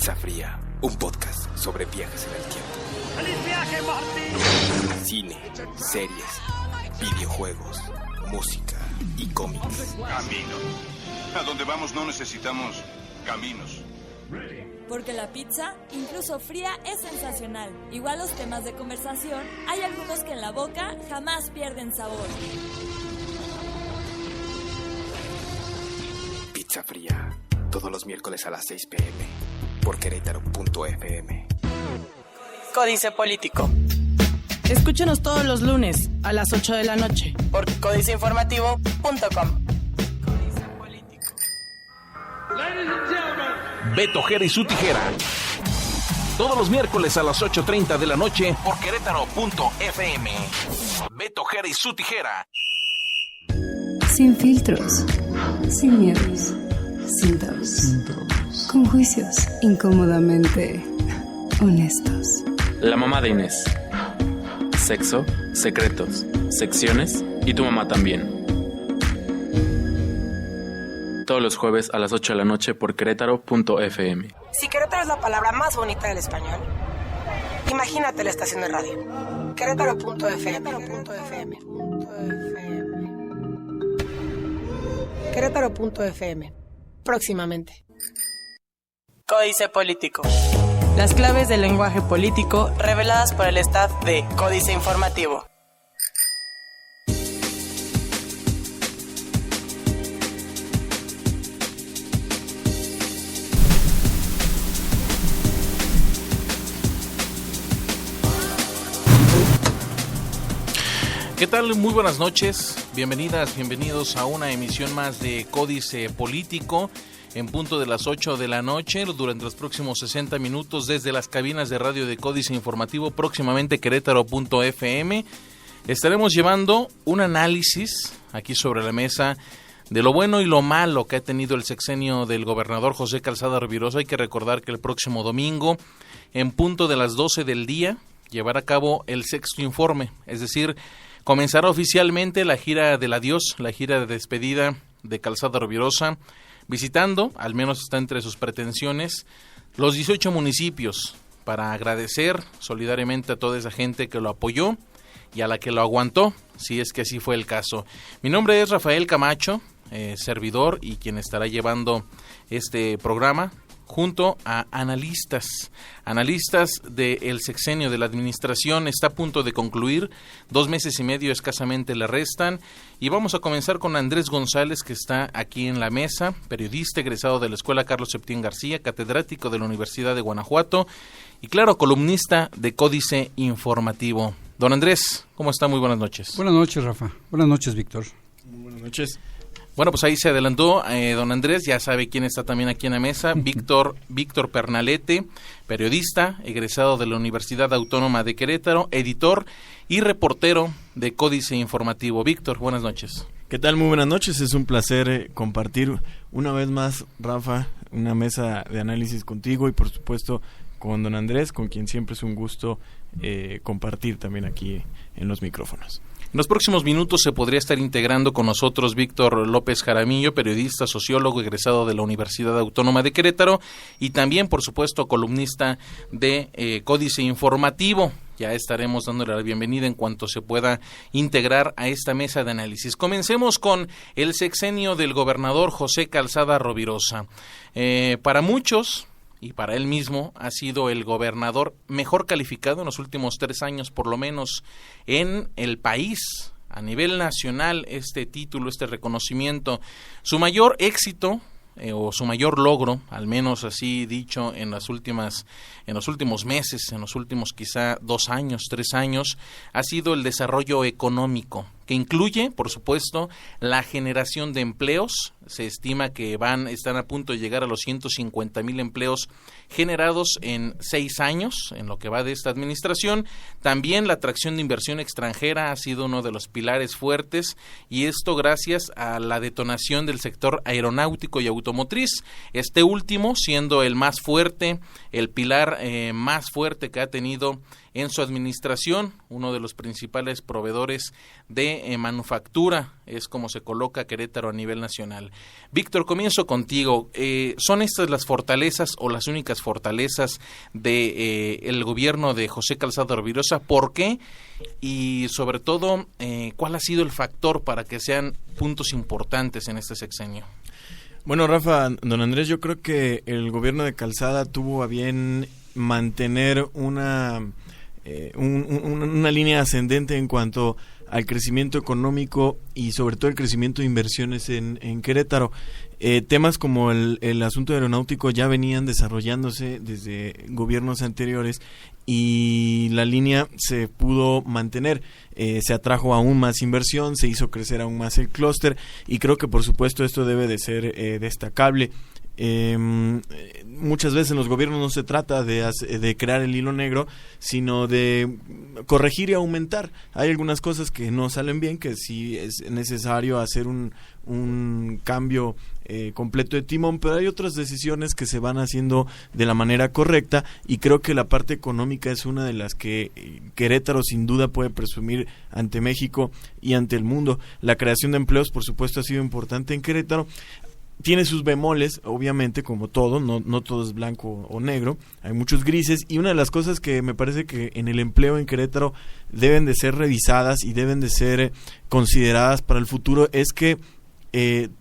Pizza Fría, un podcast sobre viajes en el tiempo. ¡Feliz viaje, Marty! Cine, series, videojuegos, música y cómics. Camino. A donde vamos no necesitamos caminos. Porque la pizza, incluso fría, es sensacional. Igual los temas de conversación, hay algunos que en la boca jamás pierden sabor. Pizza Fría, todos los miércoles a las 6 p.m. por Querétaro.fm. Códice Político. Escúchenos todos los lunes a las 8 de la noche por códiceinformativo.com. Beto Jera y su tijera. Todos los miércoles a las 8:30 de la noche por Querétaro.fm. Beto Jera y su tijera. Sin filtros, sin miedos, sin tabús, con juicios incómodamente honestos. La mamá de Inés. Sexo, secretos, secciones y tu mamá también. Todos los jueves a las 8 de la noche por Querétaro.fm. Si Querétaro es la palabra más bonita del español, imagínate la estación de radio. Querétaro.fm. Querétaro.fm. Próximamente. Códice Político. Las claves del lenguaje político reveladas por el staff de Códice Informativo. ¿Qué tal? Muy buenas noches, bienvenidas, bienvenidos a una emisión más de Códice Político en punto de las 8 de la noche, durante los próximos 60 minutos desde las cabinas de radio de Códice Informativo, próximamente Querétaro.fm. Estaremos llevando un análisis aquí sobre la mesa de lo bueno y lo malo que ha tenido el sexenio del gobernador José Calzada Rovirosa. Hay que recordar que el próximo domingo, en punto de las 12 del día, llevará a cabo el sexto informe, es decir, comenzará oficialmente la gira del adiós, la gira de despedida de Calzada Rovirosa, visitando, al menos está entre sus pretensiones, los 18 municipios para agradecer solidariamente a toda esa gente que lo apoyó y a la que lo aguantó, si es que así fue el caso. Mi nombre es Rafael Camacho, servidor y quien estará llevando este programa, junto a analistas del sexenio de la administración. Está a punto de concluir, 2 meses y medio escasamente le restan, y vamos a comenzar con Andrés González, que está aquí en la mesa, periodista egresado de la Escuela Carlos Septién García, catedrático de la Universidad de Guanajuato y claro, columnista de Códice Informativo. Don Andrés, ¿cómo está? Muy buenas noches. Buenas noches, Rafa. Buenas noches, Víctor. Muy buenas noches. Bueno, pues ahí se adelantó don Andrés, ya sabe quién está también aquí en la mesa, Víctor Pernalete, periodista, egresado de la Universidad Autónoma de Querétaro, editor y reportero de Códice Informativo. Víctor, buenas noches. ¿Qué tal? Muy buenas noches, es un placer compartir una vez más, Rafa, una mesa de análisis contigo y por supuesto con don Andrés, con quien siempre es un gusto compartir también aquí en los micrófonos. En los próximos minutos se podría estar integrando con nosotros Víctor López Jaramillo, periodista, sociólogo, egresado de la Universidad Autónoma de Querétaro y también, por supuesto, columnista de Códice Informativo. Ya estaremos dándole la bienvenida en cuanto se pueda integrar a esta mesa de análisis. Comencemos con el sexenio del gobernador José Calzada Rovirosa. Para muchos, y para él mismo, ha sido el gobernador mejor calificado en los últimos 3 años, por lo menos, en el país. A nivel nacional, este título, este reconocimiento, su mayor éxito o su mayor logro, al menos así dicho en los últimos meses, en los últimos quizá 2 años, 3 años, ha sido el desarrollo económico, que incluye, por supuesto, la generación de empleos. Se estima que están a punto de llegar a los 150,000 empleos generados en 6 años, en lo que va de esta administración. También la atracción de inversión extranjera ha sido uno de los pilares fuertes, y esto gracias a la detonación del sector aeronáutico y automotriz, este último siendo el más fuerte, el pilar más fuerte que ha tenido en su administración, uno de los principales proveedores de manufactura, es como se coloca Querétaro a nivel nacional. Víctor, comienzo contigo. ¿Son estas las fortalezas o las únicas fortalezas de el gobierno de José Calzada Rovirosa? ¿Por qué? Y sobre todo, ¿cuál ha sido el factor para que sean puntos importantes en este sexenio? Bueno, Rafa, don Andrés, yo creo que el gobierno de Calzada tuvo a bien mantener una línea ascendente en cuanto al crecimiento económico y sobre todo el crecimiento de inversiones en Querétaro. Temas como el asunto aeronáutico ya venían desarrollándose desde gobiernos anteriores y la línea se pudo mantener, se atrajo aún más inversión, se hizo crecer aún más el clúster y creo que por supuesto esto debe de ser destacable. Muchas veces en los gobiernos no se trata de crear el hilo negro, sino de corregir y aumentar. Hay algunas cosas que no salen bien, que sí es necesario hacer un cambio completo de timón, pero hay otras decisiones que se van haciendo de la manera correcta y creo que la parte económica es una de las que Querétaro sin duda puede presumir ante México y ante el mundo. La creación de empleos, por supuesto, ha sido importante en Querétaro. Tiene sus bemoles, obviamente, como todo, no todo es blanco o negro, hay muchos grises, y una de las cosas que me parece que en el empleo en Querétaro deben de ser revisadas y deben de ser consideradas para el futuro es que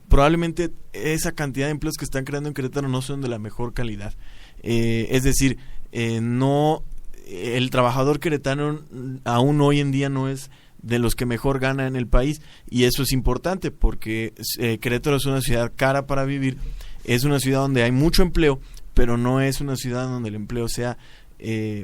probablemente esa cantidad de empleos que están creando en Querétaro no son de la mejor calidad. Es decir, el trabajador queretano aún hoy en día no es de los que mejor gana en el país, y eso es importante porque Querétaro es una ciudad cara para vivir, es una ciudad donde hay mucho empleo, pero no es una ciudad donde el empleo sea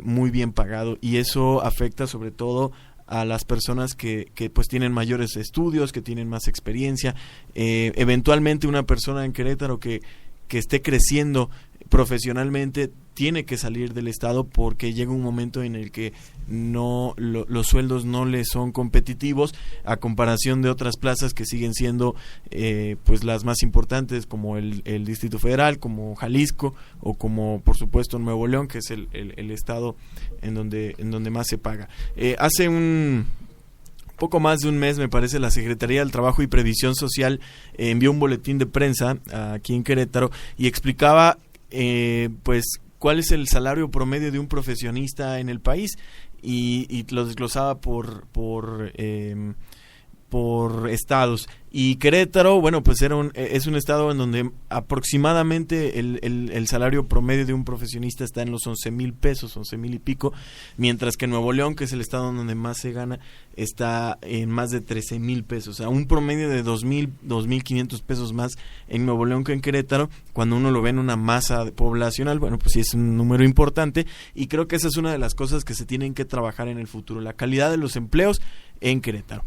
muy bien pagado, y eso afecta sobre todo a las personas que pues tienen mayores estudios, que tienen más experiencia. Eventualmente una persona en Querétaro que esté creciendo profesionalmente tiene que salir del estado porque llega un momento en el que los sueldos no le son competitivos a comparación de otras plazas que siguen siendo pues las más importantes, como el Distrito Federal, como Jalisco o como por supuesto Nuevo León, que es el estado en donde más se paga. Hace un poco más de un mes, me parece, la Secretaría del Trabajo y Previsión Social envió un boletín de prensa aquí en Querétaro y explicaba pues cuál es el salario promedio de un profesionista en el país y lo desglosaba por estados. Y Querétaro, bueno, pues es un estado en donde aproximadamente el salario promedio de un profesionista está en los 11,000 pesos, 11,000 y pico, mientras que Nuevo León, que es el estado donde más se gana, está en más de 13,000 pesos, o sea, un promedio de 2,500 pesos más en Nuevo León que en Querétaro. Cuando uno lo ve en una masa poblacional, bueno, pues sí es un número importante, y creo que esa es una de las cosas que se tienen que trabajar en el futuro, la calidad de los empleos en Querétaro.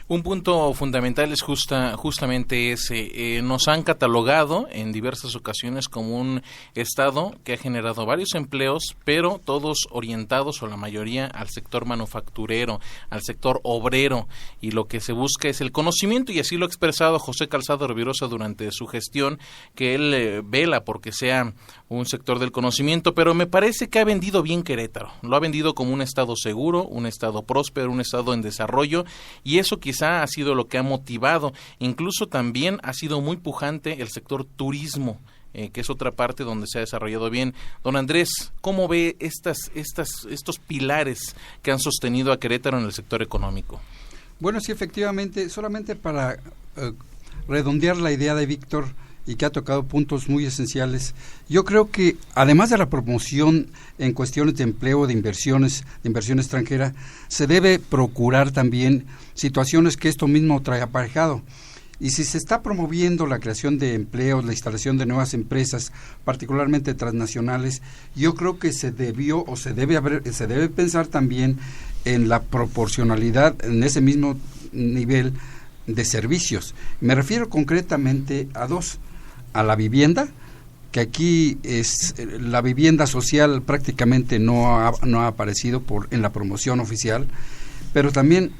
Un punto fundamental es justamente ese. Nos han catalogado en diversas ocasiones como un estado que ha generado varios empleos, pero todos orientados, o la mayoría, al sector manufacturero, al sector obrero, y lo que se busca es el conocimiento, y así lo ha expresado José Calzada Rovirosa durante su gestión, que él vela porque sea un sector del conocimiento, pero me parece que ha vendido bien Querétaro. Lo ha vendido como un estado seguro, un estado próspero, un estado en desarrollo, y eso quizá ha sido lo que ha motivado. Incluso también ha sido muy pujante el sector turismo, que es otra parte donde se ha desarrollado bien. Don Andrés, ¿cómo ve estos pilares que han sostenido a Querétaro en el sector económico? Bueno, sí, efectivamente, solamente para redondear la idea de Víctor, y que ha tocado puntos muy esenciales. Yo creo que además de la promoción en cuestiones de empleo, de inversión extranjera, se debe procurar también situaciones que esto mismo trae aparejado. Y si se está promoviendo la creación de empleos, la instalación de nuevas empresas, particularmente transnacionales, yo creo que se debe pensar también en la proporcionalidad en ese mismo nivel de servicios. Me refiero concretamente a dos: a la vivienda, que aquí es la vivienda social prácticamente no ha aparecido en la promoción oficial, pero también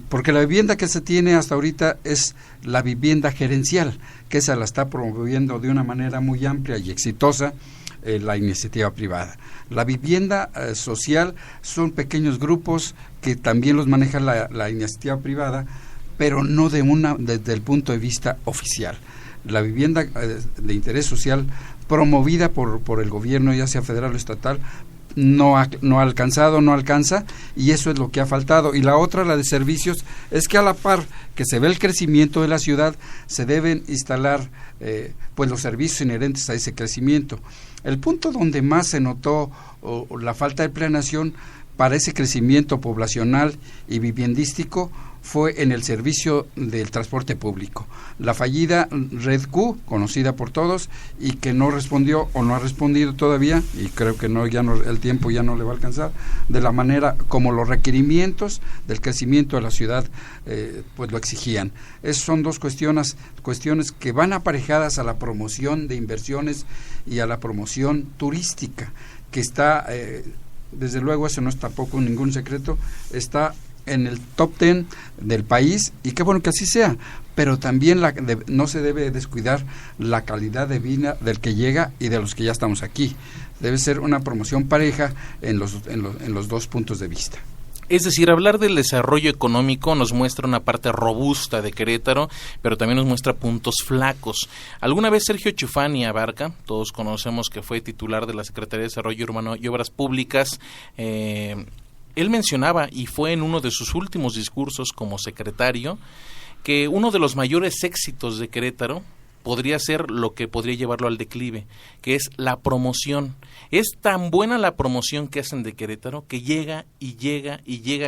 porque la vivienda que se tiene hasta ahorita es la vivienda gerencial, que esa la está promoviendo de una manera muy amplia y exitosa la iniciativa privada. La vivienda social son pequeños grupos que también los maneja la iniciativa privada, pero no desde el punto de vista oficial. La vivienda de interés social promovida por el gobierno, ya sea federal o estatal, no alcanza, y eso es lo que ha faltado. Y la otra, la de servicios, es que a la par que se ve el crecimiento de la ciudad, se deben instalar pues los servicios inherentes a ese crecimiento. El punto donde más se notó la falta de planeación para ese crecimiento poblacional y viviendístico fue en el servicio del transporte público. La fallida Red Q, conocida por todos, y que no respondió o no ha respondido todavía, y creo que el tiempo ya no le va a alcanzar, de la manera como los requerimientos del crecimiento de la ciudad pues lo exigían. Esas son dos cuestiones que van aparejadas a la promoción de inversiones y a la promoción turística, que está, desde luego, eso no es tampoco ningún secreto, está en el top 10 del país, y qué bueno que así sea, pero también no se debe descuidar la calidad de vida del que llega y de los que ya estamos aquí. Debe ser una promoción pareja en los dos puntos de vista. Es decir, hablar del desarrollo económico nos muestra una parte robusta de Querétaro, pero también nos muestra puntos flacos. Alguna vez Sergio Chufani Abarca, todos conocemos que fue titular de la Secretaría de Desarrollo Urbano y Obras Públicas, él mencionaba, y fue en uno de sus últimos discursos como secretario, que uno de los mayores éxitos de Querétaro podría ser lo que podría llevarlo al declive, que es la promoción. Es tan buena la promoción que hacen de Querétaro que llega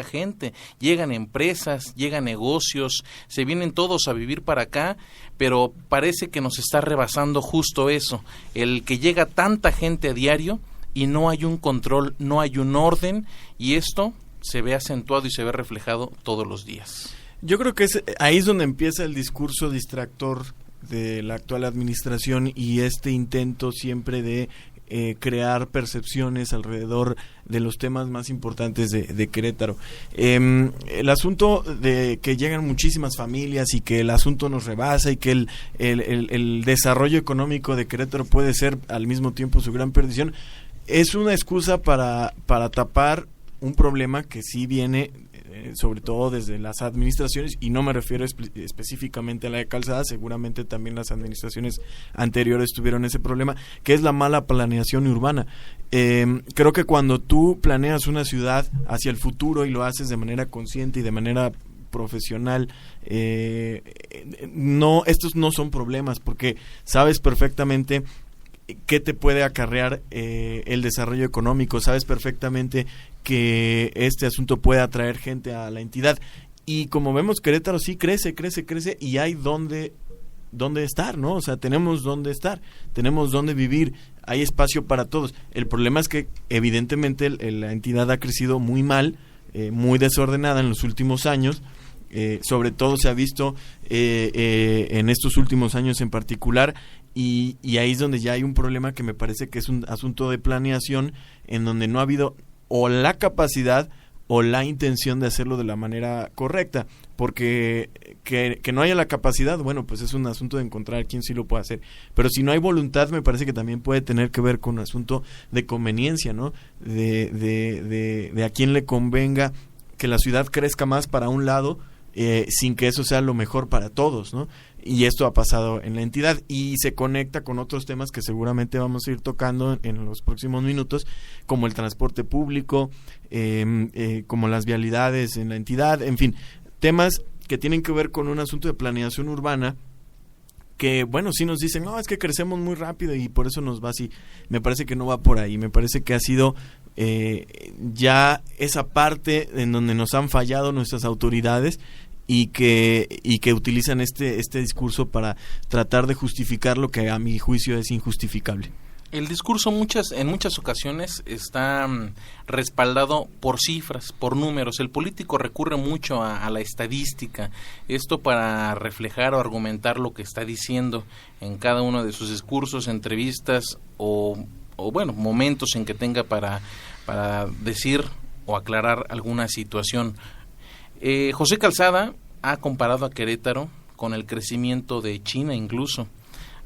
gente, llegan empresas, llegan negocios, se vienen todos a vivir para acá, pero parece que nos está rebasando justo eso, el que llega tanta gente a diario y no hay un control, no hay un orden, y esto se ve acentuado y se ve reflejado todos los días. Yo creo que ahí es donde empieza el discurso distractor de la actual administración y este intento siempre de crear percepciones alrededor de los temas más importantes de Querétaro. El asunto de que llegan muchísimas familias y que el asunto nos rebasa y que el desarrollo económico de Querétaro puede ser al mismo tiempo su gran perdición, es una excusa para tapar un problema que sí viene sobre todo desde las administraciones, y no me refiero específicamente a la de Calzada, seguramente también las administraciones anteriores tuvieron ese problema, que es la mala planeación urbana. Creo que cuando tú planeas una ciudad hacia el futuro y lo haces de manera consciente y de manera profesional, estos no son problemas, porque sabes perfectamente qué te puede acarrear el desarrollo económico, sabes perfectamente que este asunto puede atraer gente a la entidad, y como vemos Querétaro sí crece y hay dónde estar, ¿no? O sea, tenemos dónde estar, tenemos dónde vivir, hay espacio para todos. El problema es que evidentemente la entidad ha crecido muy mal, muy desordenada en los últimos años. Sobre todo se ha visto en estos últimos años en particular, y ahí es donde ya hay un problema que me parece que es un asunto de planeación en donde no ha habido o la capacidad o la intención de hacerlo de la manera correcta, porque que no haya la capacidad, bueno, pues es un asunto de encontrar quién sí lo puede hacer, pero si no hay voluntad, me parece que también puede tener que ver con un asunto de conveniencia, ¿no? De a quién le convenga que la ciudad crezca más para un lado, sin que eso sea lo mejor para todos, ¿no? Y esto ha pasado en la entidad y se conecta con otros temas que seguramente vamos a ir tocando en los próximos minutos, como el transporte público, como las vialidades en la entidad, en fin, temas que tienen que ver con un asunto de planeación urbana que, bueno, sí nos dicen, no, es que crecemos muy rápido y por eso nos va así. Me parece que no va por ahí, me parece que ha sido ya esa parte en donde nos han fallado nuestras autoridades y que utilizan este discurso para tratar de justificar lo que a mi juicio es injustificable. El discurso en muchas ocasiones está respaldado por cifras, por números. El político recurre mucho a la estadística, esto para reflejar o argumentar lo que está diciendo en cada uno de sus discursos, entrevistas o bueno, momentos en que tenga para decir o aclarar alguna situación. José Calzada ha comparado a Querétaro con el crecimiento de China incluso.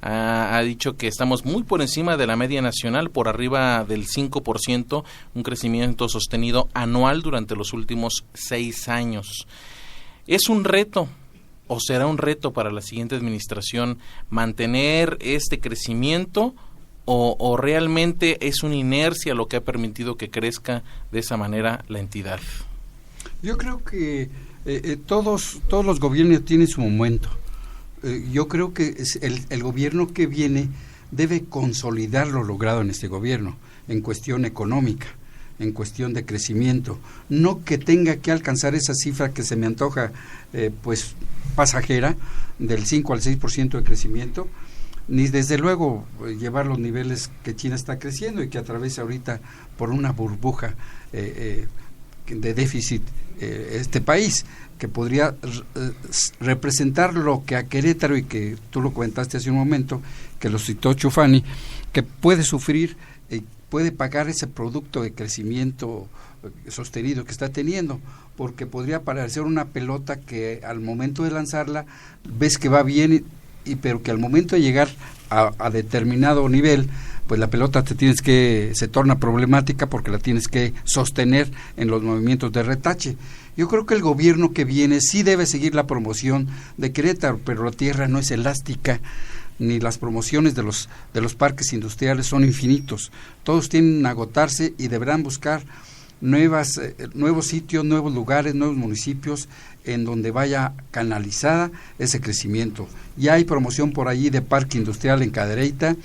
ha dicho que estamos muy por encima de la media nacional, por arriba del 5%, un crecimiento sostenido anual durante los últimos 6 años. ¿Es un reto o será un reto para la siguiente administración mantener este crecimiento o realmente es una inercia lo que ha permitido que crezca de esa manera la entidad? Yo creo que todos los gobiernos tienen su momento. Yo creo que el gobierno que viene debe consolidar lo logrado en este gobierno, en cuestión económica, en cuestión de crecimiento. No que tenga que alcanzar esa cifra que se me antoja pues pasajera, del 5 al 6% de crecimiento, ni desde luego llevar los niveles que China está creciendo y que atraviesa ahorita por una burbuja de déficit este país, que podría representar lo que a Querétaro, y que tú lo comentaste hace un momento, que lo citó Chufani, que puede sufrir, puede pagar ese producto de crecimiento sostenido que está teniendo, porque podría parecer una pelota que al momento de lanzarla ves que va bien, pero que al momento de llegar a determinado nivel, pues la pelota se torna problemática porque la tienes que sostener en los movimientos de retache. Yo creo que el gobierno que viene sí debe seguir la promoción de Querétaro, pero la tierra no es elástica, ni las promociones de los parques industriales son infinitos. Todos tienen que agotarse y deberán buscar nuevos sitios, nuevos lugares, nuevos municipios en donde vaya canalizada ese crecimiento. Ya hay promoción por allí de parque industrial en Cadereyta,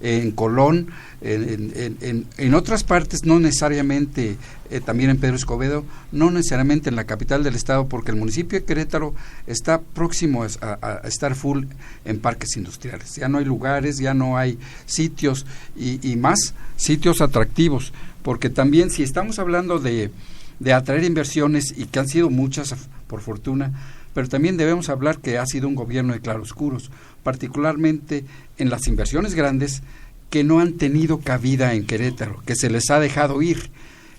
en Colón, en otras partes, no necesariamente, también en Pedro Escobedo, no necesariamente en la capital del estado, porque el municipio de Querétaro está próximo a estar full en parques industriales. Ya no hay lugares, ya no hay sitios y más sitios atractivos, porque también si estamos hablando de atraer inversiones, y que han sido muchas por fortuna, pero también debemos hablar que ha sido un gobierno de claroscuros, particularmente en las inversiones grandes que no han tenido cabida en Querétaro, que se les ha dejado ir.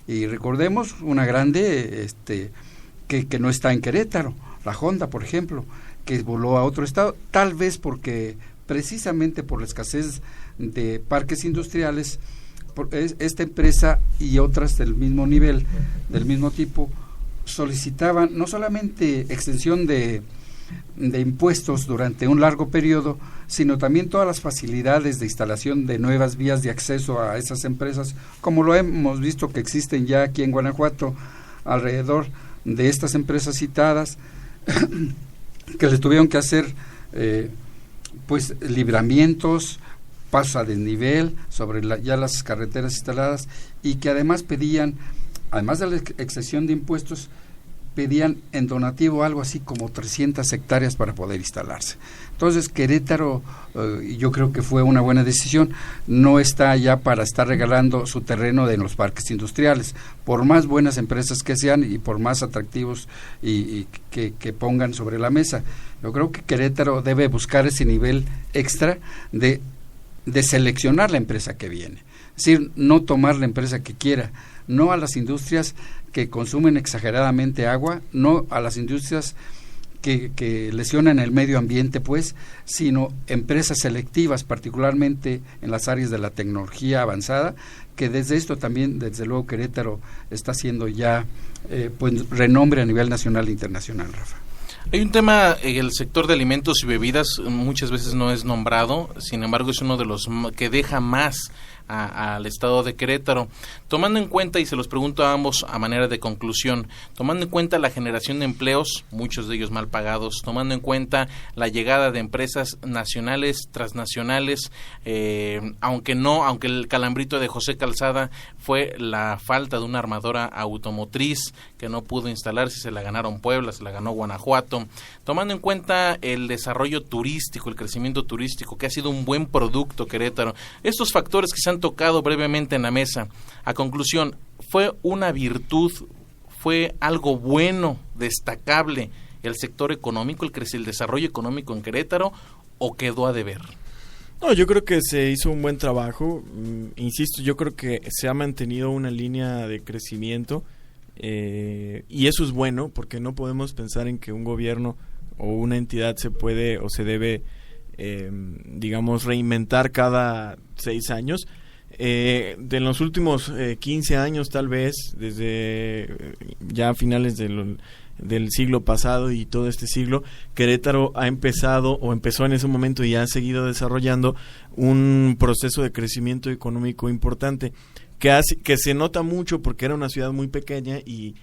Y recordemos una grande que no está en Querétaro, la Honda, por ejemplo, que voló a otro estado, tal vez porque precisamente por la escasez de parques industriales, esta empresa y otras del mismo nivel, del mismo tipo, solicitaban no solamente extensión de impuestos durante un largo periodo, sino también todas las facilidades de instalación de nuevas vías de acceso a esas empresas, como lo hemos visto que existen ya aquí en Guanajuato alrededor de estas empresas citadas, que les tuvieron que hacer pues libramientos, pasos a desnivel sobre ya las carreteras instaladas, y que además pedían, además de la exención de impuestos, pedían en donativo algo así como 300 hectáreas para poder instalarse. Entonces Querétaro, yo creo que fue una buena decisión, no está ya para estar regalando su terreno en los parques industriales, por más buenas empresas que sean y por más atractivos y que pongan sobre la mesa. Yo creo que Querétaro debe buscar ese nivel extra de seleccionar la empresa que viene, es decir, no tomar la empresa que quiera, no a las industrias que consumen exageradamente agua, no a las industrias que lesionan el medio ambiente, pues, sino empresas selectivas, particularmente en las áreas de la tecnología avanzada, que desde esto también, desde luego, Querétaro está haciendo ya pues renombre a nivel nacional e internacional, Rafa. Hay un tema, el sector de alimentos y bebidas muchas veces no es nombrado, sin embargo es uno de los que deja más al estado de Querétaro, tomando en cuenta, y se los pregunto a ambos a manera de conclusión, tomando en cuenta la generación de empleos, muchos de ellos mal pagados, tomando en cuenta la llegada de empresas nacionales, transnacionales, aunque el calambrito de José Calzada fue la falta de una armadora automotriz que no pudo instalarse, se la ganaron Puebla, se la ganó Guanajuato, tomando en cuenta el desarrollo turístico, el crecimiento turístico, que ha sido un buen producto Querétaro, estos factores que se han tocado brevemente en la mesa, a conclusión, ¿fue una virtud, fue algo bueno, destacable el sector económico, el desarrollo económico en Querétaro, o quedó a deber? No, yo creo que se hizo un buen trabajo, insisto, yo creo que se ha mantenido una línea de crecimiento, y eso es bueno, porque no podemos pensar en que un gobierno o una entidad se puede o se debe digamos, reinventar cada 6 años. De los últimos 15 años, tal vez, desde ya finales del siglo pasado y todo este siglo, Querétaro empezó en ese momento y ha seguido desarrollando un proceso de crecimiento económico importante que se nota mucho porque era una ciudad muy pequeña y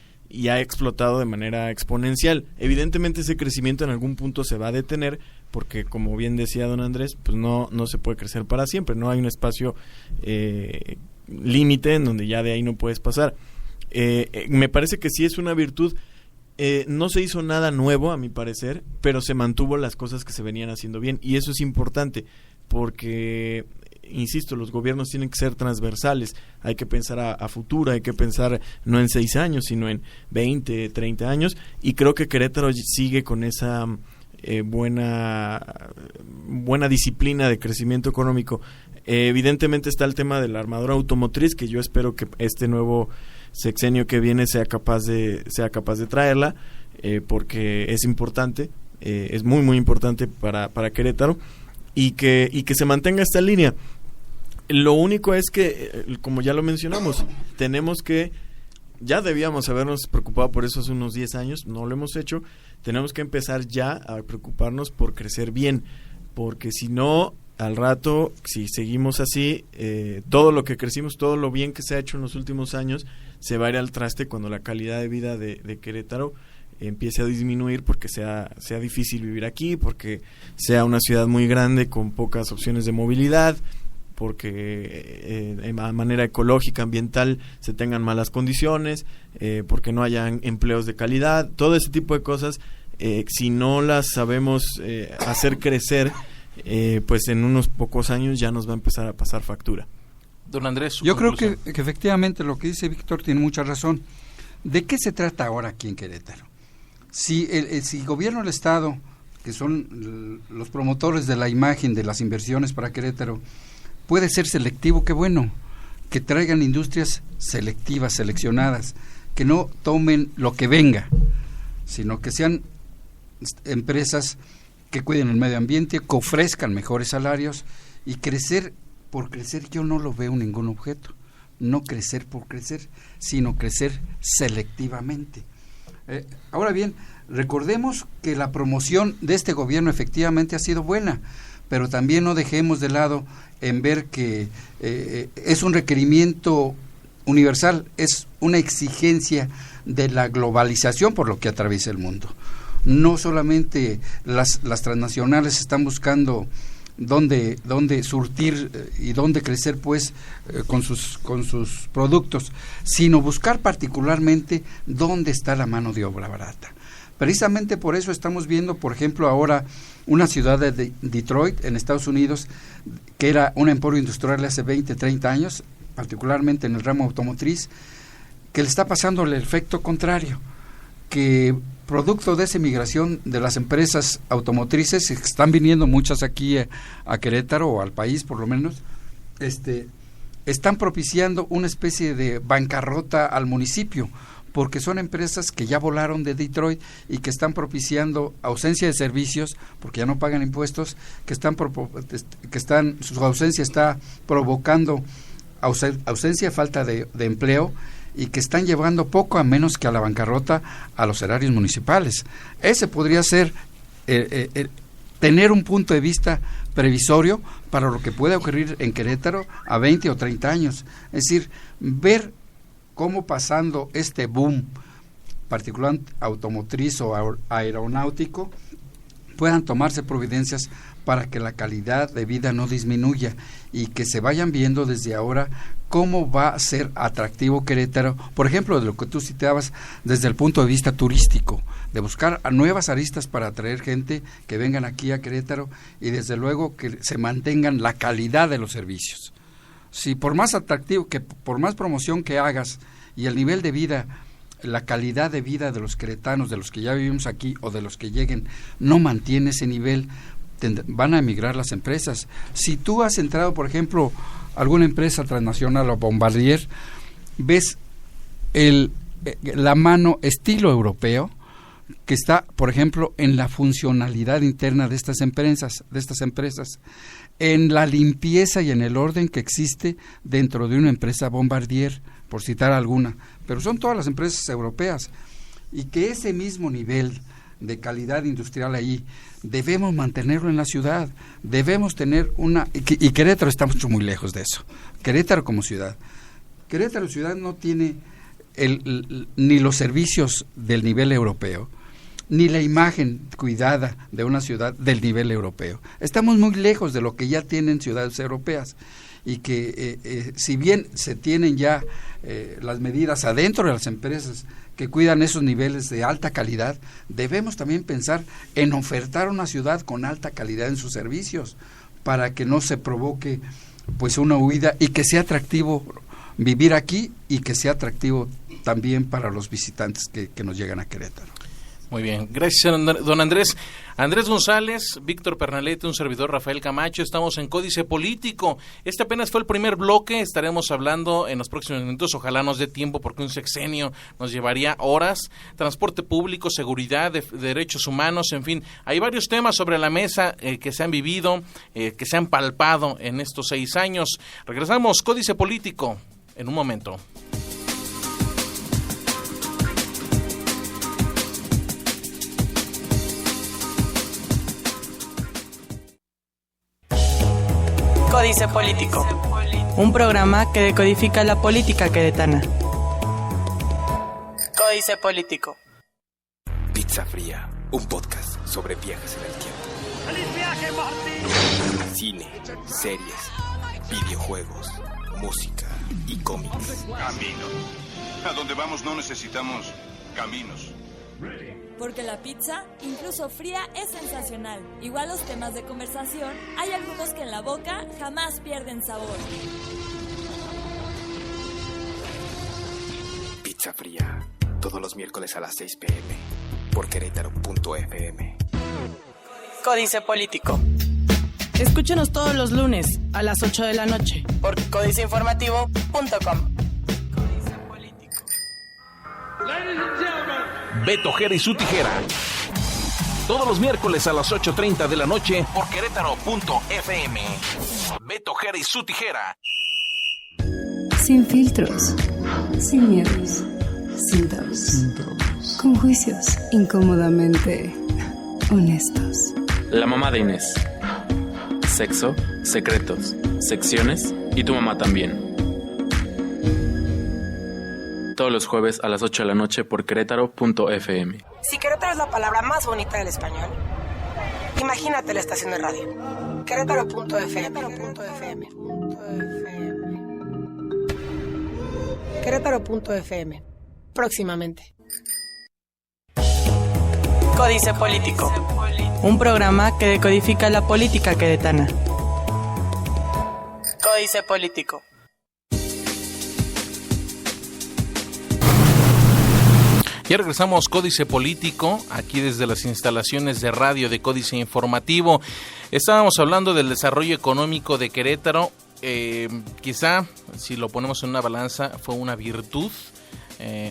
ha explotado de manera exponencial. Evidentemente ese crecimiento en algún punto se va a detener porque, como bien decía don Andrés, pues no se puede crecer para siempre, no hay un espacio límite en donde ya de ahí no puedes pasar. Me parece que sí es una virtud. No se hizo nada nuevo, a mi parecer, pero se mantuvo las cosas que se venían haciendo bien, y eso es importante porque, insisto, los gobiernos tienen que ser transversales. Hay que pensar a futuro, hay que pensar no en 6 años, sino en 20, 30 años, y creo que Querétaro sigue con esa buena disciplina de crecimiento económico. Evidentemente está el tema de la armadura automotriz, que yo espero que este nuevo sexenio que viene sea capaz de traerla, porque es importante, es muy muy importante para Querétaro, y que se mantenga esta línea. Lo único es que, como ya lo mencionamos, ya debíamos habernos preocupado por eso hace unos 10 años, no lo hemos hecho. Tenemos que empezar ya a preocuparnos por crecer bien, porque si no, al rato, si seguimos así, todo lo que crecimos, todo lo bien que se ha hecho en los últimos años, se va a ir al traste cuando la calidad de vida de Querétaro empiece a disminuir, porque sea difícil vivir aquí, porque sea una ciudad muy grande con pocas opciones de movilidad, porque de manera ecológica, ambiental, se tengan malas condiciones, porque no haya empleos de calidad. Todo ese tipo de cosas, si no las sabemos hacer crecer, pues en unos pocos años ya nos va a empezar a pasar factura. Don Andrés, yo creo que efectivamente lo que dice Víctor tiene mucha razón. ¿De qué se trata ahora aquí en Querétaro? Si el gobierno del Estado, que son los promotores de la imagen de las inversiones para Querétaro, puede ser selectivo, qué bueno, que traigan industrias selectivas, seleccionadas, que no tomen lo que venga, sino que sean empresas que cuiden el medio ambiente, que ofrezcan mejores salarios, y crecer por crecer yo no lo veo ningún objeto, no crecer por crecer, sino crecer selectivamente. Ahora bien, recordemos que la promoción de este gobierno efectivamente ha sido buena, pero también no dejemos de lado en ver que es un requerimiento universal, es una exigencia de la globalización por lo que atraviesa el mundo. No solamente las transnacionales están buscando dónde surtir y dónde crecer pues con sus productos, sino buscar particularmente dónde está la mano de obra barata. Precisamente por eso estamos viendo, por ejemplo, ahora una ciudad de Detroit, en Estados Unidos, que era un emporio industrial hace 20, 30 años, particularmente en el ramo automotriz, que le está pasando el efecto contrario, que producto de esa migración de las empresas automotrices, están viniendo muchas aquí a Querétaro, o al país por lo menos, están propiciando una especie de bancarrota al municipio, porque son empresas que ya volaron de Detroit y que están propiciando ausencia de servicios, porque ya no pagan impuestos, su ausencia está provocando ausencia, falta de empleo, y que están llevando poco a menos que a la bancarrota a los erarios municipales. Ese podría ser tener un punto de vista previsorio para lo que puede ocurrir en Querétaro a 20 o 30 años. Es decir, ver cómo pasando este boom, particularmente automotriz o aeronáutico, puedan tomarse providencias para que la calidad de vida no disminuya, y que se vayan viendo desde ahora cómo va a ser atractivo Querétaro, por ejemplo, de lo que tú citabas desde el punto de vista turístico, de buscar a nuevas aristas para atraer gente que vengan aquí a Querétaro, y desde luego que se mantengan la calidad de los servicios. Si por más atractivo, que por más promoción que hagas, y el nivel de vida, la calidad de vida de los queretanos, de los que ya vivimos aquí o de los que lleguen, no mantiene ese nivel, van a emigrar las empresas. Si tú has entrado, por ejemplo, a alguna empresa transnacional o Bombardier, ves la mano estilo europeo, que está, por ejemplo, en la funcionalidad interna de estas empresas, en la limpieza y en el orden que existe dentro de una empresa Bombardier, por citar alguna, pero son todas las empresas europeas, y que ese mismo nivel de calidad industrial ahí debemos mantenerlo en la ciudad, debemos tener y Querétaro está mucho muy lejos de eso. Querétaro como ciudad no tiene ni los servicios del nivel europeo, ni la imagen cuidada de una ciudad del nivel europeo. Estamos muy lejos de lo que ya tienen ciudades europeas, y que si bien se tienen ya las medidas adentro de las empresas que cuidan esos niveles de alta calidad, debemos también pensar en ofertar una ciudad con alta calidad en sus servicios, para que no se provoque pues una huida, y que sea atractivo vivir aquí, y que sea atractivo también para los visitantes que nos llegan a Querétaro. Muy bien, gracias don Andrés. Andrés González, Víctor Pernalete, un servidor Rafael Camacho, estamos en Códice Político. Este apenas fue el primer bloque, estaremos hablando en los próximos minutos, ojalá nos dé tiempo porque un sexenio nos llevaría horas. Transporte público, seguridad, derechos humanos, en fin, hay varios temas sobre la mesa que se han vivido, que se han palpado en estos 6 años. Regresamos, Códice Político, en un momento. Códice Político, un programa que decodifica la política queretana. Códice Político. Pizza Fría, un podcast sobre viajes en el tiempo. ¡Feliz viaje, Martín! Cine, series, videojuegos, música y cómics. Camino. A donde vamos no necesitamos caminos. Porque la pizza, incluso fría, es sensacional. Igual los temas de conversación, hay algunos que en la boca jamás pierden sabor. Pizza Fría, todos los miércoles a las 6 p.m. por Querétaro.fm. Códice Político. Escúchenos todos los lunes a las 8 de la noche por códiceinformativo.com. Beto Jera y su tijera. Todos los miércoles a las 8:30 de la noche por Querétaro.fm. Beto Jera y su tijera. Sin filtros, sin miedos, sin tabús. Con juicios incómodamente honestos. La mamá de Inés. Sexo, secretos, secciones y tu mamá también. Todos los jueves a las 8 de la noche por Querétaro.fm. Si Querétaro es la palabra más bonita del español, imagínate la estación de radio. Querétaro.fm. Querétaro.fm. Próximamente. Códice Político, un programa que decodifica la política queretana. Códice Político. Ya regresamos, Códice Político, aquí desde las instalaciones de radio de Códice Informativo. Estábamos hablando del desarrollo económico de Querétaro. Quizá, si lo ponemos en una balanza, fue una virtud,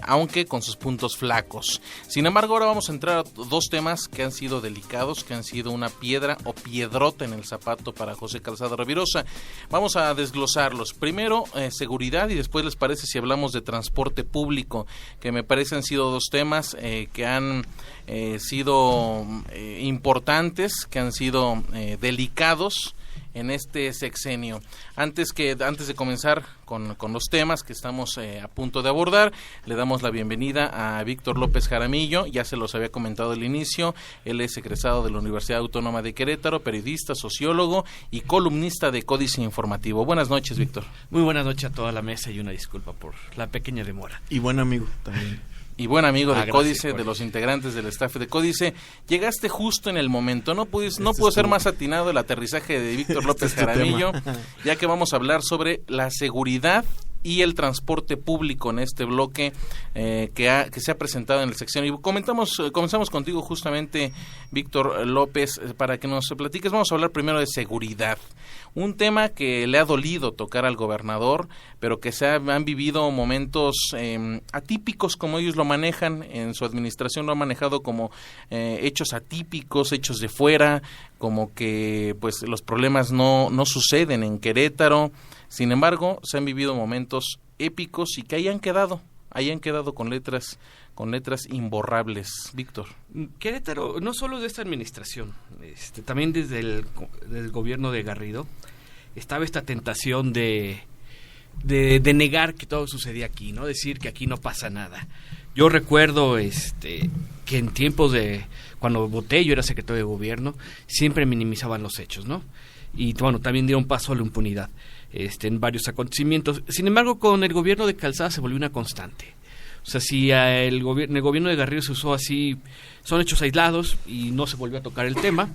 aunque con sus puntos flacos. Sin embargo, ahora vamos a entrar a 2 temas que han sido delicados, que han sido una piedra o piedrota en el zapato para José Calzada Rovirosa. Vamos a desglosarlos. Primero, seguridad, y después les parece si hablamos de transporte público, que me parece han sido 2 temas que han sido importantes, que han sido delicados en este sexenio. Antes de comenzar con los temas que estamos a punto de abordar, le damos la bienvenida a Víctor López Jaramillo. Ya se los había comentado al inicio, él es egresado de la Universidad Autónoma de Querétaro, periodista, sociólogo y columnista de Códice Informativo. Buenas noches, Víctor. Muy buenas noches a toda la mesa y una disculpa por la pequeña demora. Y buen amigo también. Y buen amigo de Códice, Jorge. de los integrantes del staff de Códice. Llegaste justo en el momento, no pudo ser más atinado el aterrizaje de Víctor López Jaramillo, ya que vamos a hablar sobre la seguridad y el transporte público en este bloque que se ha presentado en el sexenio. Y comenzamos contigo justamente, Víctor López, para que nos platiques. Vamos a hablar primero de seguridad, un tema que le ha dolido tocar al gobernador, pero que han vivido momentos atípicos, como ellos lo manejan en su administración, lo han manejado como hechos atípicos, hechos de fuera, como que pues los problemas no suceden en Querétaro. Sin embargo, se han vivido momentos épicos y que ahí han quedado con letras imborrables. Víctor. Querétaro, no solo de esta administración, también desde el gobierno de Garrido, estaba esta tentación de negar que todo sucedía aquí, ¿no? Decir que aquí no pasa nada. Yo recuerdo que en tiempos de cuando voté, yo era secretario de gobierno, siempre minimizaban los hechos, ¿no? Y bueno, también dieron paso a la impunidad en varios acontecimientos. Sin embargo, con el gobierno de Calzada se volvió una constante. O sea, si en el gobierno de Garrido se usó así, son hechos aislados y no se volvió a tocar el tema.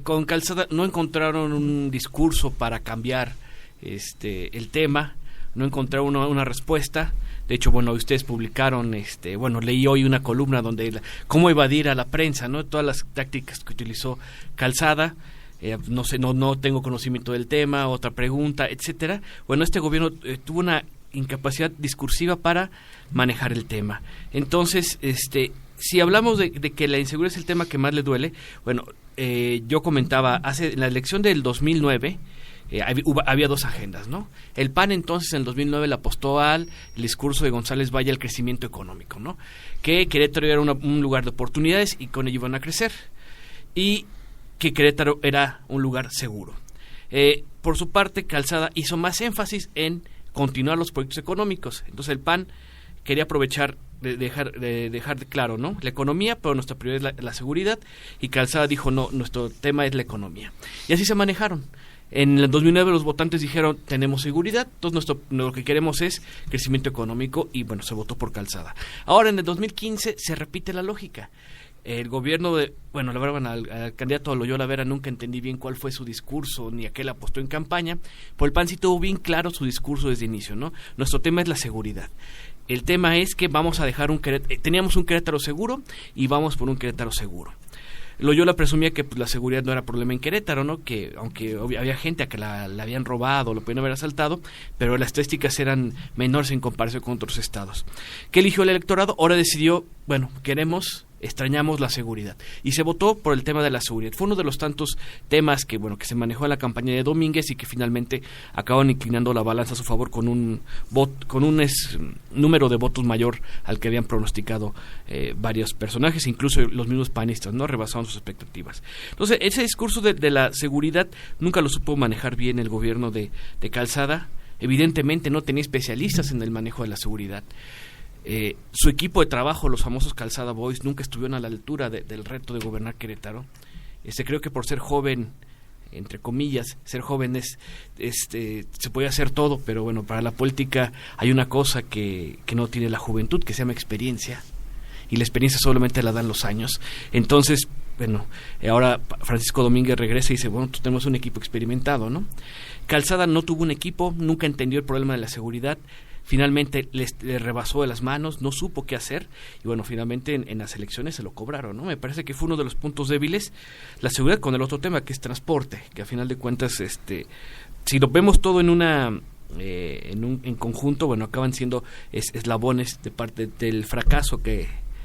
Con Calzada no encontraron un discurso para cambiar el tema, no encontraron una respuesta. De hecho, bueno, ustedes publicaron, leí hoy una columna donde cómo evadir a la prensa, ¿no? Todas las tácticas que utilizó Calzada. No sé, no tengo conocimiento del tema, otra pregunta, etcétera. Bueno, este gobierno tuvo una incapacidad discursiva para manejar el tema. Entonces, si hablamos de que la inseguridad es el tema que más le duele, bueno, yo comentaba, en la elección del 2009, había dos agendas, ¿no? El PAN entonces en el 2009 le apostó al discurso de González Valle al crecimiento económico, ¿no? Que Querétaro era un lugar de oportunidades y con ello iban a crecer. Y que Querétaro era un lugar seguro. Por su parte, Calzada hizo más énfasis en continuar los proyectos económicos. Entonces el PAN quería aprovechar de dejar claro, ¿no? La economía, pero nuestra prioridad es la seguridad, y Calzada dijo, no, nuestro tema es la economía. Y así se manejaron. En el 2009 los votantes dijeron, tenemos seguridad, entonces lo que queremos es crecimiento económico, y bueno, se votó por Calzada. Ahora en el 2015 se repite la lógica. El gobierno la verdad, al candidato Loyola Vera nunca entendí bien cuál fue su discurso, ni a qué le apostó en campaña, pero el PAN sí tuvo bien claro su discurso desde el inicio, ¿no? Nuestro tema es la seguridad. El tema es que vamos a dejar teníamos un Querétaro seguro y vamos por un Querétaro seguro. Loyola presumía que pues, la seguridad no era problema en Querétaro, ¿no? Que aunque había gente a que la habían robado, lo podían haber asaltado, pero las estadísticas eran menores en comparación con otros estados. ¿Qué eligió el electorado? Ahora decidió, extrañamos la seguridad. Y se votó por el tema de la seguridad. Fue uno de los tantos temas que se manejó en la campaña de Domínguez y que finalmente acaban inclinando la balanza a su favor con un número de votos mayor al que habían pronosticado varios personajes, incluso los mismos panistas, ¿no? Rebasaron sus expectativas. Entonces, ese discurso de la seguridad nunca lo supo manejar bien el gobierno de Calzada. Evidentemente no tenía especialistas en el manejo de la seguridad. Su equipo de trabajo, los famosos Calzada Boys, nunca estuvieron a la altura del reto de gobernar Querétaro. Creo que por ser joven, entre comillas, ser joven se puede hacer todo, pero bueno, para la política hay una cosa que no tiene la juventud, que se llama experiencia, y la experiencia solamente la dan los años. Entonces, ahora Francisco Domínguez regresa y dice, tenemos un equipo experimentado, ¿no? Calzada no tuvo un equipo, nunca entendió el problema de la seguridad. Finalmente le rebasó de las manos, no supo qué hacer, y finalmente en las elecciones se lo cobraron, ¿no? Me parece que fue uno de los puntos débiles, la seguridad, con el otro tema que es transporte, que a final de cuentas, si lo vemos todo en conjunto, acaban siendo eslabones de parte del fracaso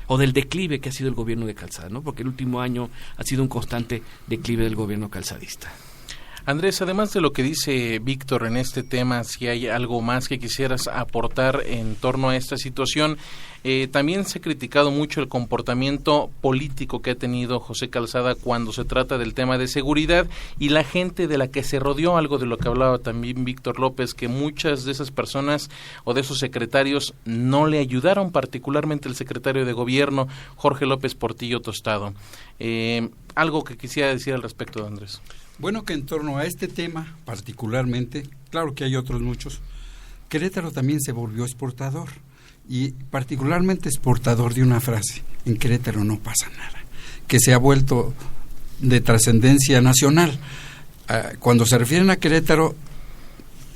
o del declive que ha sido el gobierno de Calzada, ¿no? Porque el último año ha sido un constante declive del gobierno calzadista. Andrés, además de lo que dice Víctor en este tema, si hay algo más que quisieras aportar en torno a esta situación, también se ha criticado mucho el comportamiento político que ha tenido José Calzada cuando se trata del tema de seguridad y la gente de la que se rodeó, algo de lo que hablaba también Víctor López, que muchas de esas personas o de esos secretarios no le ayudaron, particularmente el secretario de gobierno, Jorge López Portillo Tostado. Algo que quisiera decir al respecto, Andrés. Bueno, que en torno a este tema particularmente, claro que hay otros muchos, Querétaro también se volvió exportador, y particularmente exportador de una frase: en Querétaro no pasa nada, que se ha vuelto de trascendencia nacional. Cuando se refieren a Querétaro,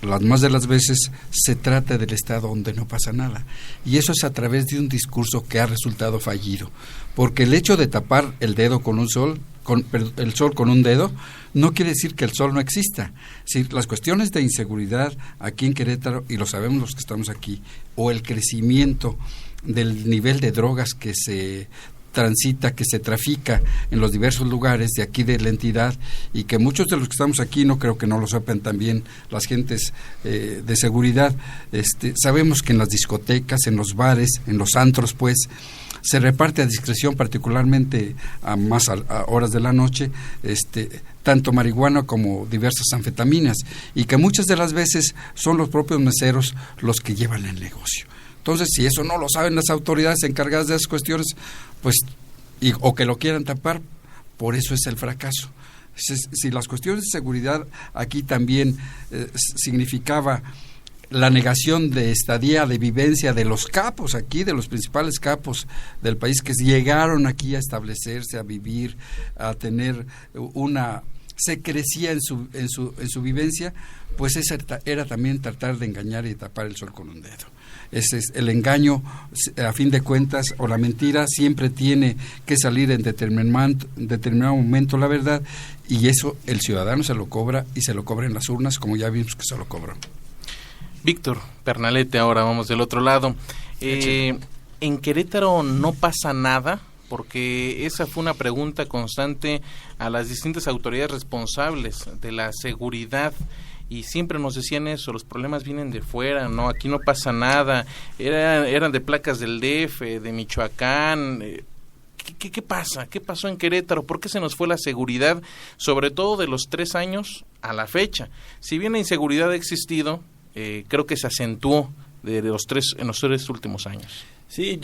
las más de las veces se trata del estado donde no pasa nada, y eso es a través de un discurso que ha resultado fallido, porque el hecho de tapar el dedo con el sol con un dedo no quiere decir que el sol no exista. Si las cuestiones de inseguridad aquí en Querétaro, y lo sabemos los que estamos aquí, o el crecimiento del nivel de drogas que se transita, que se trafica en los diversos lugares de aquí de la entidad, y que muchos de los que estamos aquí no creo que no lo sepan también las gentes de seguridad. Sabemos que en las discotecas, en los bares, en los antros, pues se reparte a discreción, particularmente a horas de la noche, tanto marihuana como diversas anfetaminas, y que muchas de las veces son los propios meseros los que llevan el negocio. Entonces, si eso no lo saben las autoridades encargadas de esas cuestiones, pues, o que lo quieran tapar, por eso es el fracaso. Si las cuestiones de seguridad aquí también significaba la negación de estadía, de vivencia de los capos aquí, de los principales capos del país que llegaron aquí a establecerse, a vivir, a tener se crecía en su vivencia, pues esa era también tratar de engañar y tapar el sol con un dedo. Ese es el engaño, a fin de cuentas, o la mentira siempre tiene que salir en determinado momento, la verdad, y eso el ciudadano se lo cobra, y se lo cobra en las urnas, como ya vimos que se lo cobró. Víctor Pernalete, ahora vamos del otro lado. En Querétaro no pasa nada, porque esa fue una pregunta constante a las distintas autoridades responsables de la seguridad, y siempre nos decían eso: los problemas vienen de fuera, no, aquí no pasa nada, eran de placas del DF, de Michoacán. ¿Qué pasa? ¿Qué pasó en Querétaro? ¿Por qué se nos fue la seguridad, sobre todo de los 3 años a la fecha? Si bien la inseguridad ha existido, creo que se acentuó en los tres últimos años. Sí,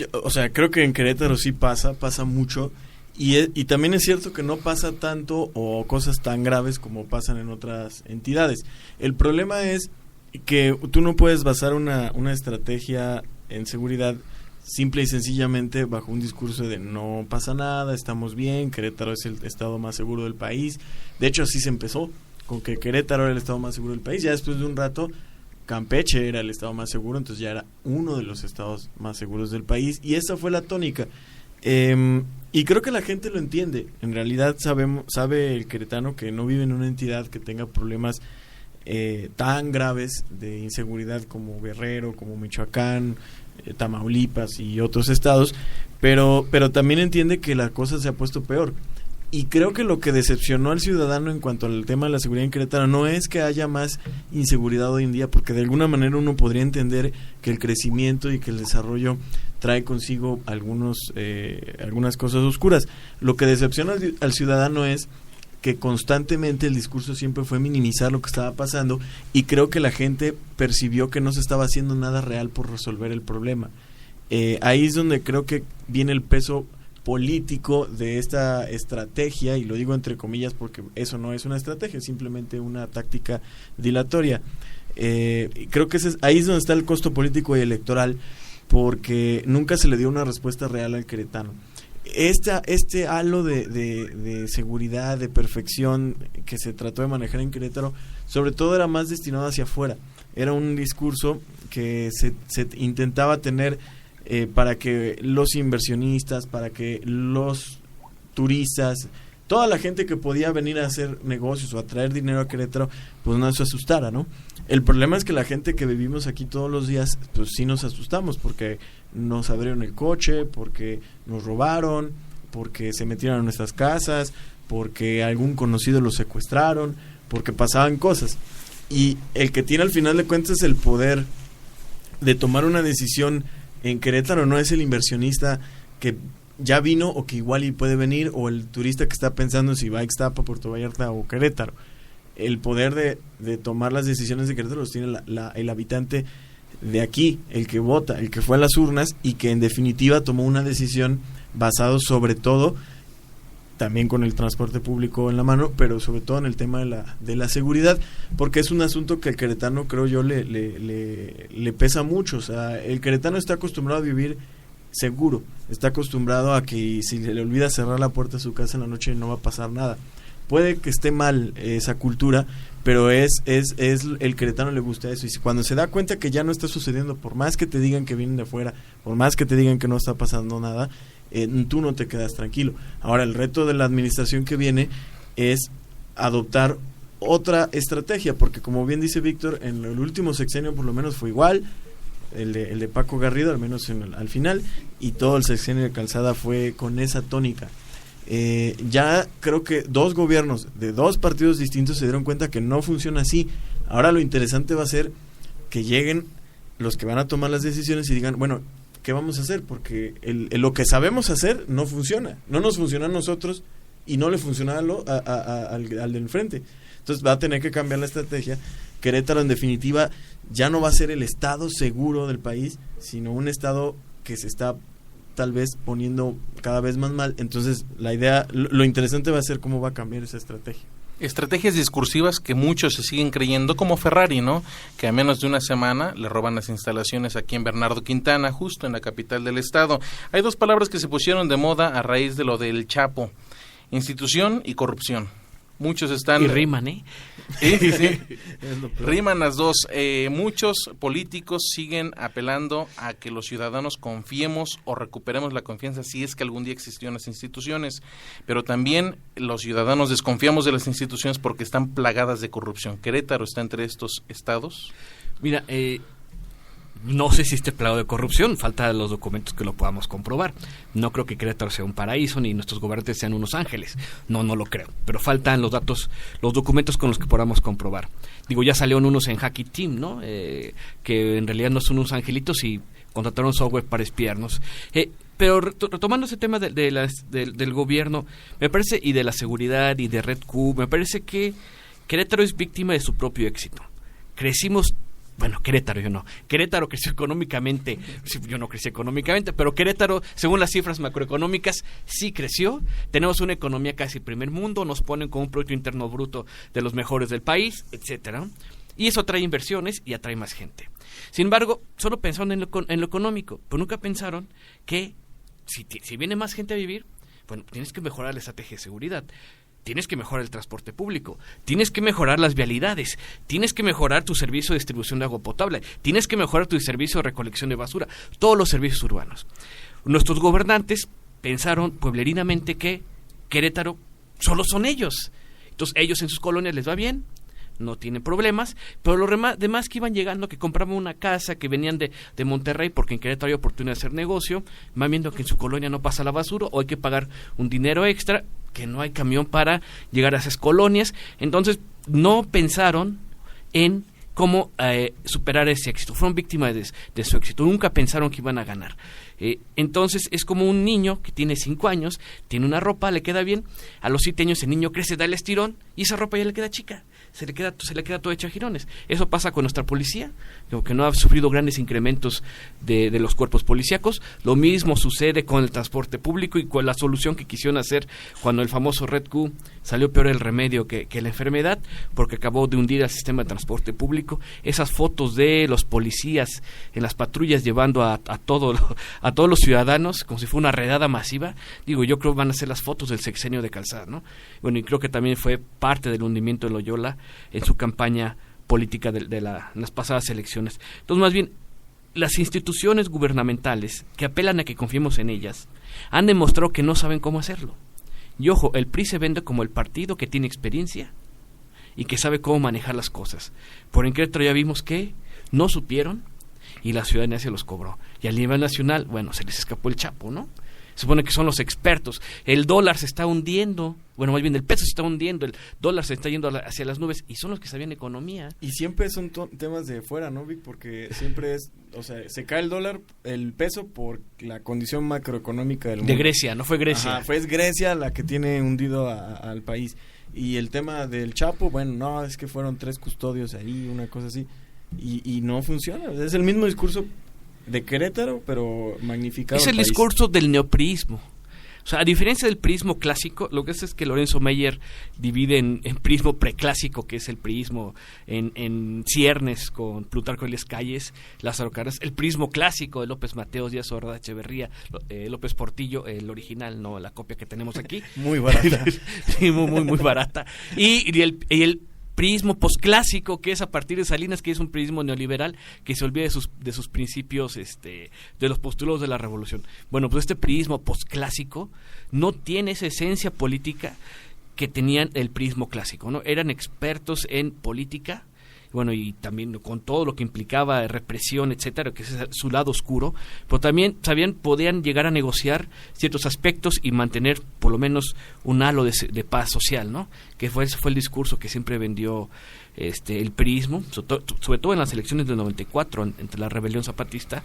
creo que en Querétaro sí pasa mucho, y también es cierto que no pasa tanto o cosas tan graves como pasan en otras entidades. El problema es que tú no puedes basar una estrategia en seguridad simple y sencillamente bajo un discurso de no pasa nada, estamos bien, Querétaro es el estado más seguro del país. De hecho, así se empezó, con que Querétaro era el estado más seguro del país. Ya después de un rato, Campeche era el estado más seguro, entonces ya era uno de los estados más seguros del país, y esa fue la tónica. Y creo que la gente lo entiende. En realidad sabe el queretano que no vive en una entidad que tenga problemas tan graves de inseguridad como Guerrero, como Michoacán, Tamaulipas y otros estados, pero también entiende que la cosa se ha puesto peor. Y creo que lo que decepcionó al ciudadano en cuanto al tema de la seguridad en Querétaro no es que haya más inseguridad hoy en día, porque de alguna manera uno podría entender que el crecimiento y que el desarrollo trae consigo algunas cosas oscuras. Lo que decepciona al ciudadano es que constantemente el discurso siempre fue minimizar lo que estaba pasando, y creo que la gente percibió que no se estaba haciendo nada real por resolver el problema. Ahí es donde creo que viene el peso político de esta estrategia, y lo digo entre comillas porque eso no es una estrategia, es simplemente una táctica dilatoria. Creo que ahí es donde está el costo político y electoral, porque nunca se le dio una respuesta real al queretano. Este halo de seguridad, de perfección que se trató de manejar en Querétaro, sobre todo era más destinado hacia afuera. Era un discurso que se intentaba tener para que los inversionistas, para que los turistas, toda la gente que podía venir a hacer negocios o a traer dinero a Querétaro, pues no se asustara, ¿no? El problema es que la gente que vivimos aquí todos los días, pues sí nos asustamos, porque nos abrieron el coche, porque nos robaron, porque se metieron a nuestras casas, porque algún conocido los secuestraron, porque pasaban cosas. Y el que tiene al final de cuentas el poder de tomar una decisión en Querétaro no es el inversionista que ya vino o que igual y puede venir, o el turista que está pensando si va a Ixtapa, Puerto Vallarta o Querétaro. El poder de tomar las decisiones de Querétaro los tiene el habitante de aquí, el que vota, el que fue a las urnas y que en definitiva tomó una decisión basado sobre todo, también con el transporte público en la mano, pero sobre todo en el tema de la seguridad, porque es un asunto que al queretano, creo yo, le pesa mucho. O sea, el queretano está acostumbrado a vivir seguro, está acostumbrado a que si le olvida cerrar la puerta de su casa en la noche no va a pasar nada. puede que esté mal esa cultura, pero es el queretano le gusta eso, y cuando se da cuenta que ya no está sucediendo, por más que te digan que vienen de afuera, por más que te digan que no está pasando nada, tú no te quedas tranquilo. Ahora, el reto de la administración que viene es adoptar otra estrategia, porque como bien dice Víctor, en el último sexenio por lo menos fue igual, el de Paco Garrido, al menos al final, y todo el sexenio de Calzada fue con esa tónica. Ya creo que 2 gobiernos de 2 partidos distintos se dieron cuenta que no funciona así. Ahora lo interesante va a ser que lleguen los que van a tomar las decisiones y digan, bueno, ¿qué vamos a hacer? Porque lo que sabemos hacer no funciona, no nos funciona a nosotros y no le funciona al del enfrente. Entonces va a tener que cambiar la estrategia. Querétaro, en definitiva, ya no va a ser el estado seguro del país, sino un estado que se está tal vez poniendo cada vez más mal. Entonces la idea, lo interesante va a ser cómo va a cambiar esa estrategia. Estrategias discursivas que muchos se siguen creyendo, como Ferrari, ¿no? Que a menos de una semana le roban las instalaciones aquí en Bernardo Quintana, justo en la capital del estado. Hay 2 palabras que se pusieron de moda a raíz de lo del Chapo: institución y corrupción. Muchos están... Y riman, ¿eh? Sí. Riman las 2. Muchos políticos siguen apelando a que los ciudadanos confiemos o recuperemos la confianza si es que algún día existieron las instituciones, pero también los ciudadanos desconfiamos de las instituciones porque están plagadas de corrupción. ¿Querétaro está entre estos estados? Mira, no sé si esté plagado de corrupción, falta los documentos que lo podamos comprobar. No creo que Querétaro sea un paraíso ni nuestros gobernantes sean unos ángeles. No lo creo. Pero faltan los datos, los documentos con los que podamos comprobar. Digo, ya salieron unos en Hacky Team, ¿no? Que en realidad no son unos angelitos y contrataron software para espiarnos. Pero retomando ese tema del gobierno, me parece, y de la seguridad y de Red Q, me parece que Querétaro es víctima de su propio éxito. Querétaro creció económicamente, yo no crecí económicamente, pero Querétaro, según las cifras macroeconómicas, sí creció. Tenemos una economía casi primer mundo, nos ponen con un Producto Interno Bruto de los mejores del país, etcétera. Y eso atrae inversiones y atrae más gente. Sin embargo, solo pensaron en lo económico, pero nunca pensaron que si viene más gente a vivir, bueno, tienes que mejorar la estrategia de seguridad. Tienes que mejorar el transporte público, tienes que mejorar las vialidades, tienes que mejorar tu servicio de distribución de agua potable, tienes que mejorar tu servicio de recolección de basura, todos los servicios urbanos. Nuestros gobernantes pensaron pueblerinamente que Querétaro solo son ellos. Entonces ellos en sus colonias les va bien, no tienen problemas, pero los demás que iban llegando, que compraban una casa, que venían de Monterrey, porque en Querétaro hay oportunidad de hacer negocio, van viendo que en su colonia no pasa la basura, o hay que pagar un dinero extra, que no hay camión para llegar a esas colonias. Entonces no pensaron en cómo superar ese éxito, fueron víctimas de su éxito, nunca pensaron que iban a ganar. Entonces es como un niño que tiene 5 años, tiene una ropa, le queda bien, a los 7 años el niño crece, da el estirón y esa ropa ya le queda chica, se le queda todo hecha jirones. Eso pasa con nuestra policía, que no ha sufrido grandes incrementos de los cuerpos policíacos. Lo mismo sucede con el transporte público y con la solución que quisieron hacer cuando el famoso Red Q salió peor el remedio que la enfermedad, porque acabó de hundir al sistema de transporte público. Esas fotos de los policías en las patrullas llevando a todos los ciudadanos como si fuera una redada masiva, yo creo que van a ser las fotos del sexenio de Calzada, ¿no? Bueno, y creo que también fue parte del hundimiento de Loyola en su campaña política en las pasadas elecciones. Entonces, más bien, las instituciones gubernamentales que apelan a que confiemos en ellas han demostrado que no saben cómo hacerlo. Y ojo, el PRI se vende como el partido que tiene experiencia y que sabe cómo manejar las cosas. Por en Querétaro ya vimos que no supieron y la ciudadanía se los cobró. Y a nivel nacional, bueno, se les escapó el Chapo, ¿no? Se supone que son los expertos. El dólar se está hundiendo, bueno, más bien el peso se está hundiendo, el dólar se está yendo hacia las nubes, y son los que sabían economía. Y siempre son temas de fuera, ¿no, Vic? Porque siempre es, se cae el dólar, el peso, por la condición macroeconómica del mundo. De Grecia, no fue Grecia. Ajá, es Grecia la que tiene hundido al país. Y el tema del Chapo, bueno, no, es que fueron 3 custodios ahí, una cosa así, y no funciona. Es el mismo discurso de Querétaro, pero magnificado. Es el discurso del neopriismo. O sea, a diferencia del prismo clásico, lo que es que Lorenzo Meyer divide en prismo preclásico, que es el prismo en ciernes con Plutarco Elias Calles, Lázaro Cárdenas, el prismo clásico de López Mateos, Díaz Ordaz, Echeverría, López Portillo, el original, no la copia que tenemos aquí. Muy barata. Sí, muy barata. Y el prismo posclásico, que es a partir de Salinas, que es un prismo neoliberal que se olvida de sus principios, de los postulados de la revolución. Bueno, pues este prismo posclásico no tiene esa esencia política que tenían el prismo clásico, ¿no? Eran expertos en política, bueno, y también con todo lo que implicaba represión, etcétera, que es su lado oscuro, pero también podían llegar a negociar ciertos aspectos y mantener por lo menos un halo de paz social, ¿no? Que fue el discurso que siempre vendió el prismo, sobre todo en las elecciones del 94, entre la rebelión zapatista.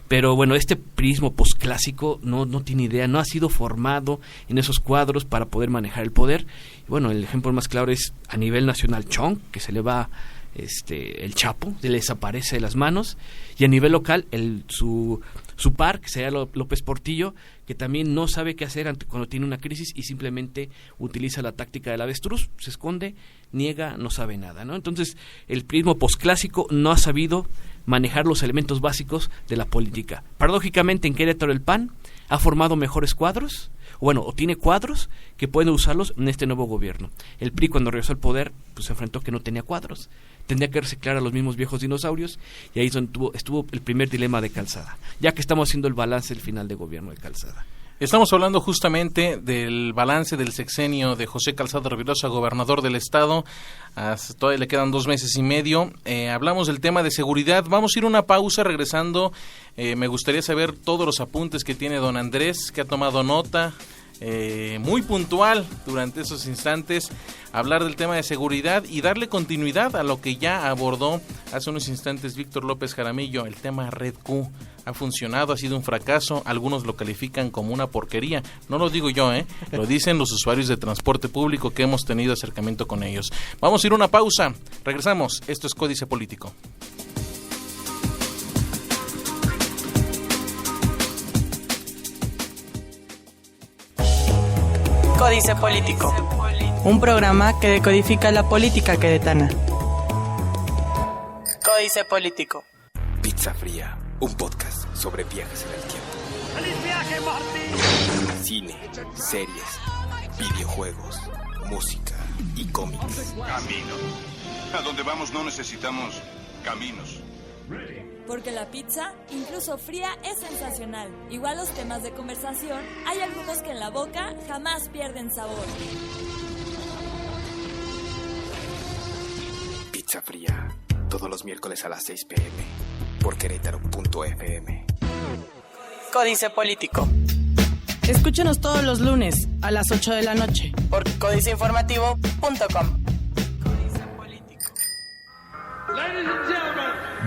Pero bueno, este prismo posclásico no tiene idea, no ha sido formado en esos cuadros para poder manejar el poder. Y bueno, el ejemplo más claro es a nivel nacional Chong, que se le va el Chapo, se le desaparece de las manos, y a nivel local su par, que sería López Portillo, que también no sabe qué hacer cuando tiene una crisis y simplemente utiliza la táctica del avestruz, se esconde, niega, no sabe nada, ¿no? Entonces, el prismo posclásico no ha sabido manejar los elementos básicos de la política. Paradójicamente, en Querétaro el PAN ha formado mejores cuadros, o tiene cuadros que pueden usarlos en este nuevo gobierno. El PRI, cuando regresó al poder, pues se enfrentó que no tenía cuadros, tendría que reciclar a los mismos viejos dinosaurios, y ahí es donde estuvo el primer dilema de Calzada, ya que estamos haciendo el balance del final de gobierno de Calzada. Estamos hablando justamente del balance del sexenio de José Calzada Rovirosa, gobernador del estado. Todavía le quedan 2 meses y medio. Hablamos del tema de seguridad. Vamos a ir a una pausa. Regresando, me gustaría saber todos los apuntes que tiene don Andrés, que ha tomado nota. Muy puntual durante esos instantes, hablar del tema de seguridad y darle continuidad a lo que ya abordó hace unos instantes Víctor López Jaramillo. El tema Red Q ha funcionado, ha sido un fracaso, algunos lo califican como una porquería, no lo digo yo, lo dicen los usuarios de transporte público que hemos tenido acercamiento con ellos. Vamos a ir a una pausa, regresamos, esto es Códice Político. Códice Político, un programa que decodifica la política queretana. Códice Político. Pizza Fría, un podcast sobre viajes en el tiempo. ¡Feliz viaje, Martín! Cine, series, videojuegos, música y cómics. Camino. A donde vamos no necesitamos caminos. Porque la pizza, incluso fría, es sensacional. Igual los temas de conversación, hay algunos que en la boca jamás pierden sabor. Pizza Fría, todos los miércoles a las 6 p.m. por Querétaro.fm. Códice Político. Escúchenos todos los lunes a las 8 de la noche por códiceinformativo.com.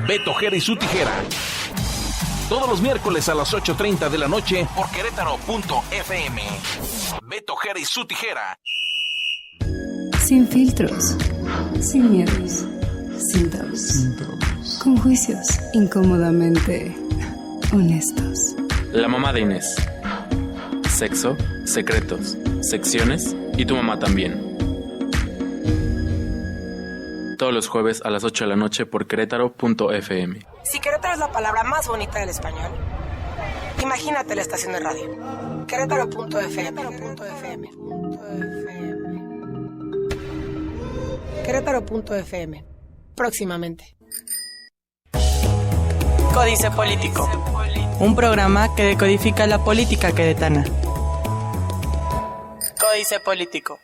Beto Jera y su tijera. Todos los miércoles a las 8:30 de la noche por Querétaro.fm. Beto Jera y su tijera. Sin filtros, sin miedos, sin tabús, con juicios incómodamente honestos. La mamá de Inés. Sexo, secretos, secciones y tu mamá también. Todos los jueves a las 8 de la noche por Querétaro.fm. Si Querétaro es la palabra más bonita del español, imagínate la estación de radio. Querétaro.fm. Querétaro.fm. Próximamente. Códice Político, un programa que decodifica la política queretana. Códice Político.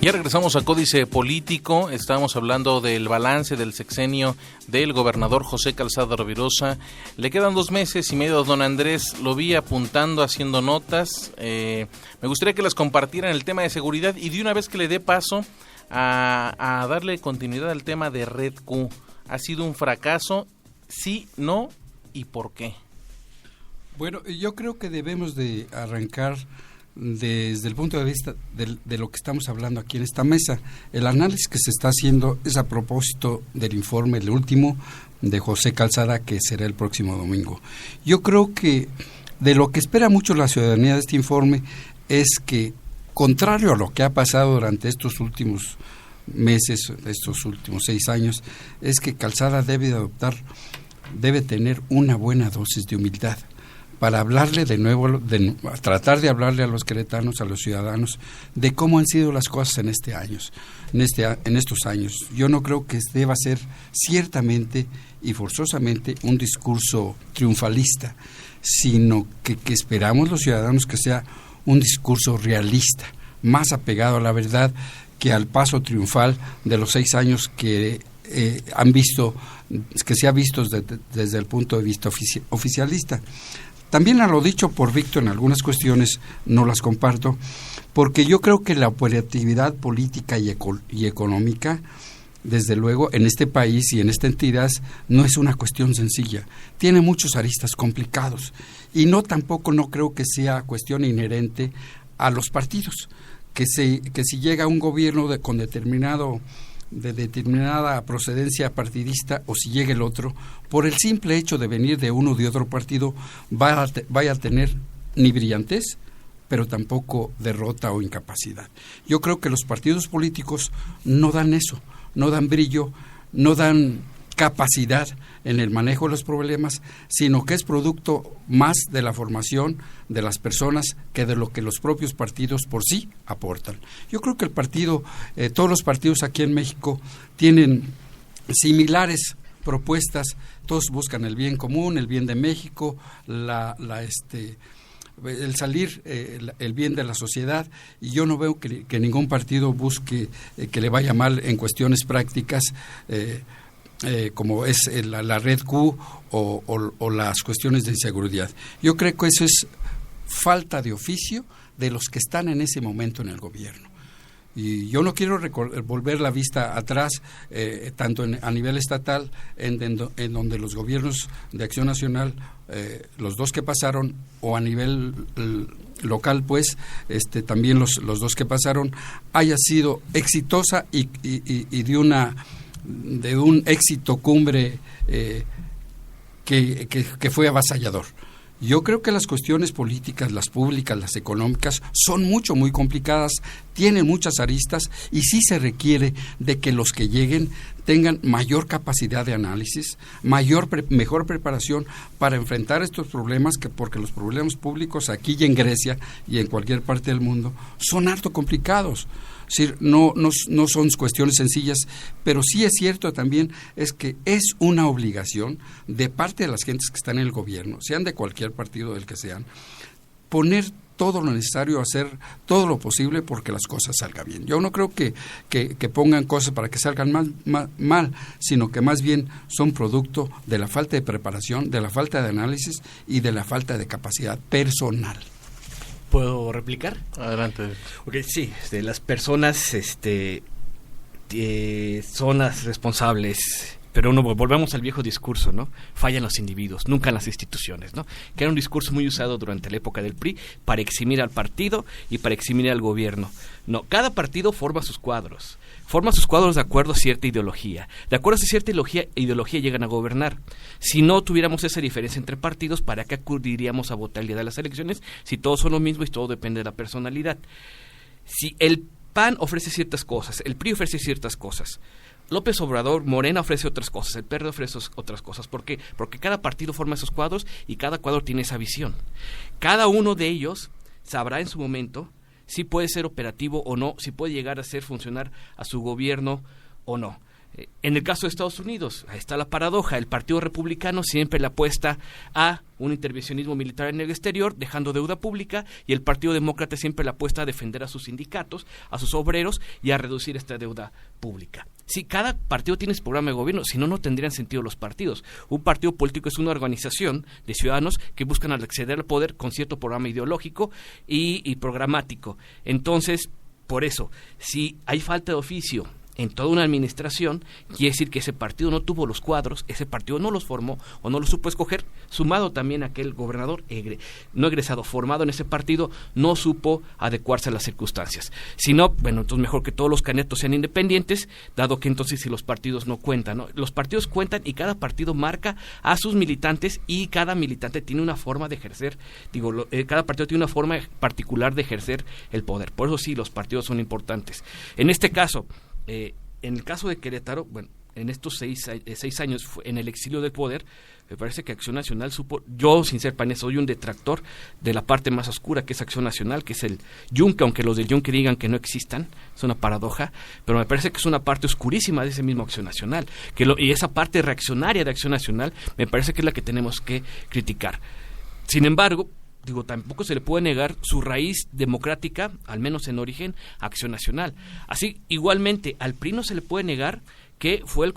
Ya regresamos a Códice Político. Estábamos hablando del balance del sexenio del gobernador José Calzada Rovirosa. Le quedan 2 meses y medio a don Andrés. Lo vi apuntando, haciendo notas. Me gustaría que las compartieran el tema de seguridad y de una vez que le dé paso a darle continuidad al tema de Red Q. ¿Ha sido un fracaso? ¿Sí, no y por qué? Bueno, yo creo que debemos de arrancar desde el punto de vista de lo que estamos hablando aquí en esta mesa. El análisis que se está haciendo es a propósito del informe, el último, de José Calzada, que será el próximo domingo. Yo creo que de lo que espera mucho la ciudadanía de este informe es que, contrario a lo que ha pasado durante estos últimos meses, estos últimos 6 años, es que Calzada debe tener una buena dosis de humildad para hablarle de nuevo, tratar de hablarle a los queretanos, a los ciudadanos, de cómo han sido las cosas en estos años. Yo no creo que deba ser ciertamente y forzosamente un discurso triunfalista, sino que esperamos los ciudadanos que sea un discurso realista, más apegado a la verdad que al paso triunfal de los 6 años que se ha visto desde el punto de vista oficialista. También a lo dicho por Víctor en algunas cuestiones no las comparto, porque yo creo que la operatividad política y económica, desde luego, en este país y en esta entidad, no es una cuestión sencilla. Tiene muchos aristas complicados y tampoco creo que sea cuestión inherente a los partidos, que si llega un gobierno de determinada procedencia partidista, o si llega el otro, por el simple hecho de venir de uno o de otro partido, vaya a tener ni brillantez, pero tampoco derrota o incapacidad. Yo creo que los partidos políticos no dan eso, no dan brillo, no dan capacidad en el manejo de los problemas, sino que es producto más de la formación de las personas que de lo que los propios partidos por sí aportan. Yo creo que todos los partidos aquí en México tienen similares propuestas, todos buscan el bien común, el bien de México, el salir, el bien de la sociedad, y yo no veo que ningún partido busque que le vaya mal en cuestiones prácticas, como es la red Q o las cuestiones de inseguridad. Yo creo que eso es falta de oficio de los que están en ese momento en el gobierno. Y yo no quiero volver la vista atrás, tanto a nivel estatal, en donde los gobiernos de Acción Nacional, los 2 que pasaron, o a nivel local, pues, también los 2 que pasaron, haya sido exitosa y de un éxito cumbre que fue avasallador. Yo creo que las cuestiones políticas, las públicas, las económicas, son muy complicadas, tienen muchas aristas, y sí se requiere de que los que lleguen tengan mayor capacidad de análisis, mejor preparación para enfrentar estos problemas, porque los problemas públicos aquí y en Grecia y en cualquier parte del mundo son harto complicados. Es decir, no son cuestiones sencillas, pero sí es cierto también es que es una obligación de parte de las gentes que están en el gobierno, sean de cualquier partido del que sean, poner todo lo necesario, hacer todo lo posible porque las cosas salgan bien. Yo no creo que pongan cosas para que salgan mal, sino que más bien son producto de la falta de preparación, de la falta de análisis y de la falta de capacidad personal. ¿Puedo replicar? Adelante. Okay, sí, las personas son las responsables, pero volvemos al viejo discurso, ¿no? Fallan los individuos, nunca las instituciones, ¿no? Que era un discurso muy usado durante la época del PRI para eximir al partido y para eximir al gobierno. No, cada partido forma sus cuadros de acuerdo a cierta ideología. De acuerdo a cierta ideología llegan a gobernar. Si no tuviéramos esa diferencia entre partidos, ¿para qué acudiríamos a votar el día de las elecciones si todos son lo mismo y todo depende de la personalidad? Si el PAN ofrece ciertas cosas, el PRI ofrece ciertas cosas, López Obrador, Morena ofrece otras cosas, el PRD ofrece otras cosas. ¿Por qué? Porque cada partido forma esos cuadros y cada cuadro tiene esa visión. Cada uno de ellos sabrá en su momento si puede ser operativo o no, si puede llegar a hacer funcionar a su gobierno o no. En el caso de Estados Unidos, ahí está la paradoja. El Partido Republicano siempre le apuesta a un intervencionismo militar en el exterior, dejando deuda pública, y el Partido Demócrata siempre le apuesta a defender a sus sindicatos, a sus obreros y a reducir esta deuda pública. Sí, cada partido tiene su programa de gobierno, si no, no tendrían sentido los partidos. Un partido político es una organización de ciudadanos que buscan acceder al poder con cierto programa ideológico y programático. Entonces, por eso, si hay falta de oficio en toda una administración, quiere decir que ese partido no tuvo los cuadros, ese partido no los formó o no los supo escoger, sumado también a que el gobernador no egresado, formado en ese partido, no supo adecuarse a las circunstancias. Si no, bueno, entonces mejor que todos los candidatos sean independientes, dado que entonces si los partidos no cuentan, ¿no? Los partidos cuentan y cada partido marca a sus militantes y cada militante tiene una forma de ejercer, cada partido tiene una forma particular de ejercer el poder. Por eso sí, los partidos son importantes. En este caso, en el caso de Querétaro, bueno, en estos 6 años en el exilio del poder, me parece que Acción Nacional supo, yo sin ser panista soy un detractor de la parte más oscura que es Acción Nacional, que es el Yunque, aunque los del Yunque digan que no existan, es una paradoja, pero me parece que es una parte oscurísima de ese mismo Acción Nacional, y esa parte reaccionaria de Acción Nacional me parece que es la que tenemos que criticar. Sin embargo, tampoco se le puede negar su raíz democrática, al menos en origen, a Acción Nacional. Así, igualmente, al PRI no se le puede negar que fue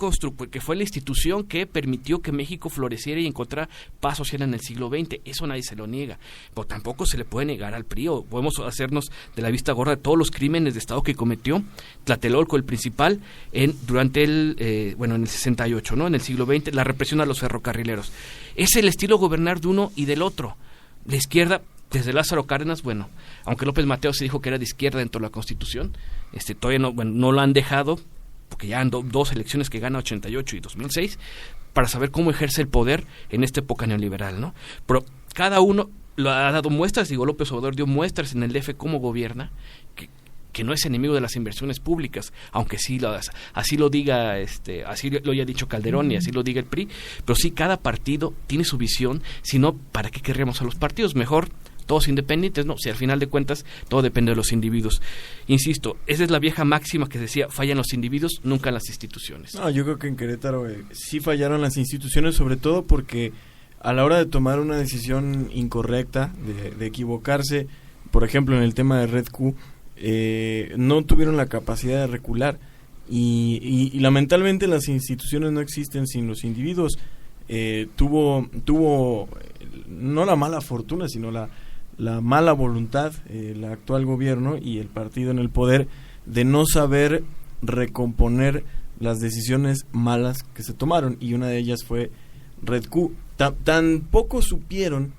la institución que permitió que México floreciera y encontrara paz social en el siglo XX. Eso nadie se lo niega. Pero tampoco se le puede negar al PRI, o podemos hacernos de la vista gorda de todos los crímenes de Estado que cometió Tlatelolco, el principal, durante en el 68, ¿no? En el siglo XX, la represión a los ferrocarrileros. Es el estilo gobernar de uno y del otro. La izquierda, desde Lázaro Cárdenas, bueno, aunque López Mateos se dijo que era de izquierda dentro de la Constitución, todavía no lo han dejado, porque ya han dos elecciones que gana 88 y 2006, para saber cómo ejerce el poder en esta época neoliberal, ¿no? Pero cada uno lo ha dado muestras, López Obrador dio muestras en el DF cómo gobierna, que no es enemigo de las inversiones públicas, aunque sí así lo diga, así lo haya dicho Calderón y así lo diga el PRI, pero sí cada partido tiene su visión, si no, ¿para qué querríamos a los partidos? Mejor todos independientes, ¿no? Si al final de cuentas todo depende de los individuos. Insisto, esa es la vieja máxima que decía, fallan los individuos, nunca las instituciones. No, yo creo que en Querétaro sí fallaron las instituciones, sobre todo porque a la hora de tomar una decisión incorrecta, de equivocarse, por ejemplo en el tema de Red Q, no tuvieron la capacidad de recular y lamentablemente las instituciones no existen sin los individuos. Tuvo no la mala fortuna, sino la mala voluntad, el actual gobierno y el partido en el poder, de no saber recomponer las decisiones malas que se tomaron, y una de ellas fue Red Q. Tan poco supieron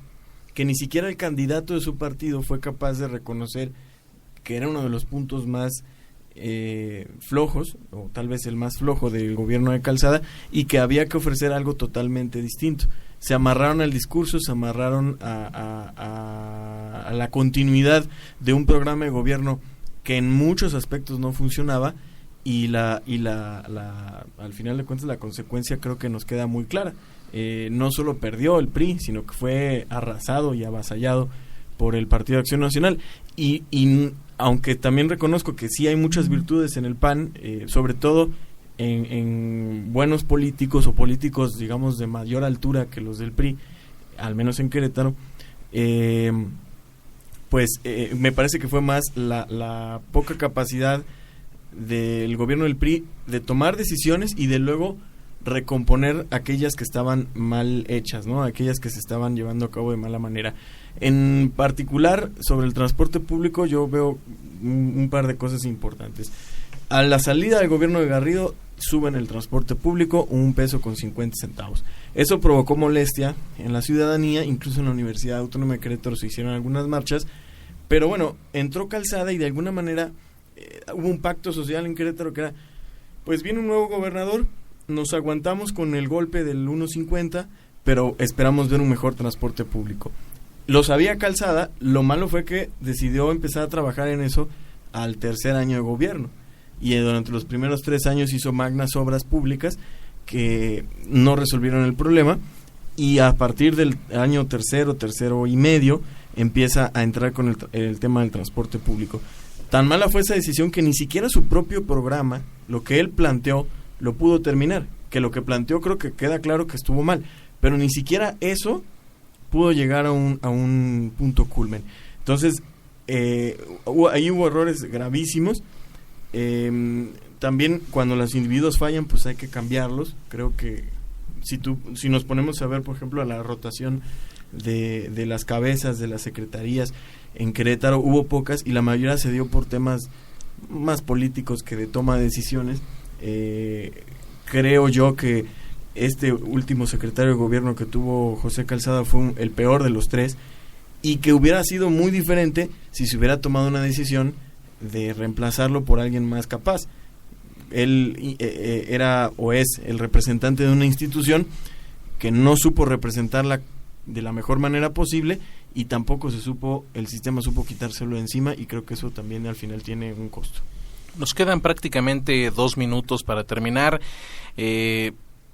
que ni siquiera el candidato de su partido fue capaz de reconocer que era uno de los puntos más flojos, o tal vez el más flojo del gobierno de Calzada, y que había que ofrecer algo totalmente distinto. Se amarraron al discurso, se amarraron a la continuidad de un programa de gobierno que en muchos aspectos no funcionaba, y al final de cuentas la consecuencia creo que nos queda muy clara. No solo perdió el PRI, sino que fue arrasado y avasallado por el Partido de Acción Nacional, y aunque también reconozco que sí hay muchas virtudes en el PAN, sobre todo en buenos políticos o políticos, digamos, de mayor altura que los del PRI, al menos en Querétaro, me parece que fue más la poca capacidad del gobierno del PRI de tomar decisiones y de luego recomponer aquellas que estaban mal hechas, ¿no? Aquellas que se estaban llevando a cabo de mala manera. En particular, sobre el transporte público, yo veo un par de cosas importantes. A la salida del gobierno de Garrido, suben el transporte público $1.50. Eso provocó molestia en la ciudadanía, incluso en la Universidad Autónoma de Querétaro se hicieron algunas marchas, pero bueno, entró Calzada y de alguna manera hubo un pacto social en Querétaro que era, pues viene un nuevo gobernador, nos aguantamos con el golpe del 1.50, pero esperamos ver un mejor transporte público. Lo sabía Calzada, lo malo fue que decidió empezar a trabajar en eso al tercer año de gobierno, y durante los primeros 3 años hizo magnas obras públicas que no resolvieron el problema, y a partir del año tercero y medio empieza a entrar con el tema del transporte público. Tan mala fue esa decisión que ni siquiera su propio programa, lo que él planteó, lo pudo terminar, que lo que planteó creo que queda claro que estuvo mal, pero ni siquiera eso pudo llegar a un punto culmen. Entonces, ahí hubo errores gravísimos. También cuando los individuos fallan, pues hay que cambiarlos. Creo que si nos ponemos a ver, por ejemplo, a la rotación de las cabezas de las secretarías en Querétaro, hubo pocas y la mayoría se dio por temas más políticos que de toma de decisiones. Creo yo que este último secretario de gobierno que tuvo José Calzada fue el peor de los tres, y que hubiera sido muy diferente si se hubiera tomado una decisión de reemplazarlo por alguien más capaz. Él era o es el representante de una institución que no supo representarla de la mejor manera posible, y tampoco el sistema supo quitárselo encima, y creo que eso también al final tiene un costo. Nos quedan prácticamente 2 minutos para terminar.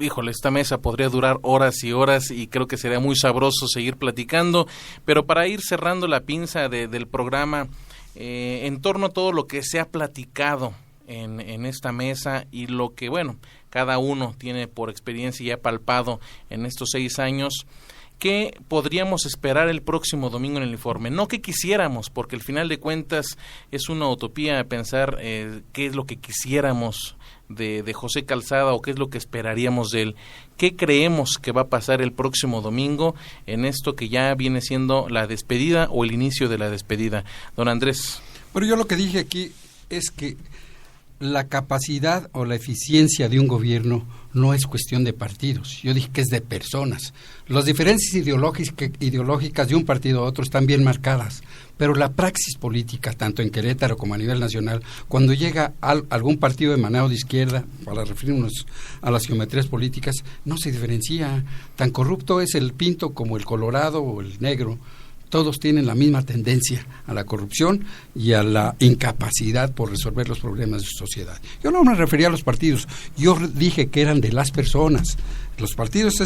Híjole, esta mesa podría durar horas y horas y creo que sería muy sabroso seguir platicando, pero para ir cerrando la pinza del programa, en torno a todo lo que se ha platicado en esta mesa y lo que, bueno, cada uno tiene por experiencia y ha palpado en estos 6 años, ¿qué podríamos esperar el próximo domingo en el informe? No que quisiéramos, porque al final de cuentas es una utopía pensar qué es lo que quisiéramos de José Calzada o qué es lo que esperaríamos de él. ¿Qué creemos que va a pasar el próximo domingo en esto que ya viene siendo la despedida o el inicio de la despedida? Don Andrés. Bueno, yo lo que dije aquí es que la capacidad o la eficiencia de un gobierno no es cuestión de partidos. Yo dije que es de personas. Las diferencias ideológicas de un partido a otro están bien marcadas, pero la praxis política, tanto en Querétaro como a nivel nacional, cuando llega algún partido emanado de izquierda, para referirnos a las geometrías políticas, no se diferencia. Tan corrupto es el pinto como el colorado o el negro. Todos tienen la misma tendencia a la corrupción y a la incapacidad por resolver los problemas de su sociedad. Yo no me refería a los partidos, yo dije que eran de las personas. Los partidos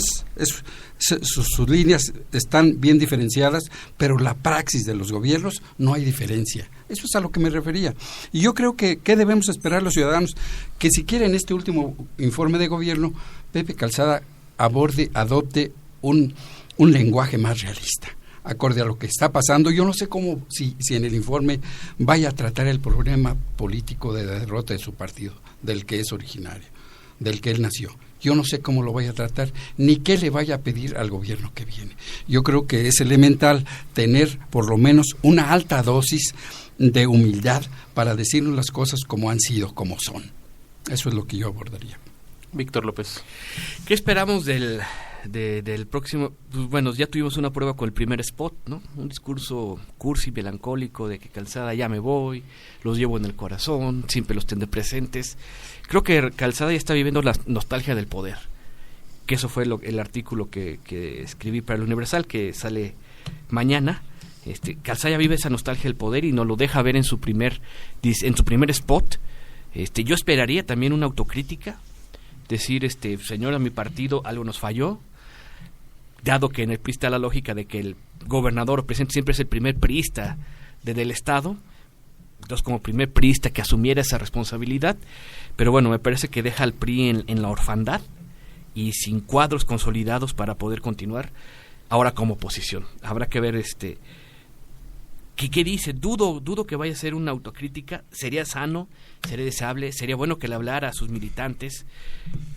sus líneas están bien diferenciadas, pero la praxis de los gobiernos no hay diferencia. Eso es a lo que me refería. Y yo creo que ¿qué debemos esperar los ciudadanos? Que si quieren este último informe de gobierno, Pepe Calzada adopte un lenguaje más realista, acorde a lo que está pasando. Yo no sé cómo, si en el informe vaya a tratar el problema político de la derrota de su partido, del que es originario, del que él nació. Yo no sé cómo lo vaya a tratar, ni qué le vaya a pedir al gobierno que viene. Yo creo que es elemental tener por lo menos una alta dosis de humildad para decirnos las cosas como han sido, como son. Eso es lo que yo abordaría. Víctor López. ¿Qué esperamos del próximo? Pues bueno, ya tuvimos una prueba con el primer spot, ¿no? Un discurso cursi, melancólico, de que Calzada ya me voy, los llevo en el corazón, siempre los tendré presentes. Creo que Calzada ya está viviendo la nostalgia del poder, que eso fue el artículo que escribí para el Universal, que sale mañana. Calzada ya vive esa nostalgia del poder y nos lo deja ver en su primer spot. Yo esperaría también una autocrítica, decir, señora, mi partido algo nos falló, dado que en el PRI está la lógica de que el gobernador o presidente siempre es el primer priista del Estado, entonces como primer priista que asumiera esa responsabilidad, pero bueno, me parece que deja al PRI en la orfandad y sin cuadros consolidados para poder continuar ahora como oposición. Habrá que ver ¿Qué dice? Dudo que vaya a ser una autocrítica. Sería sano, sería deseable, sería bueno que le hablara a sus militantes,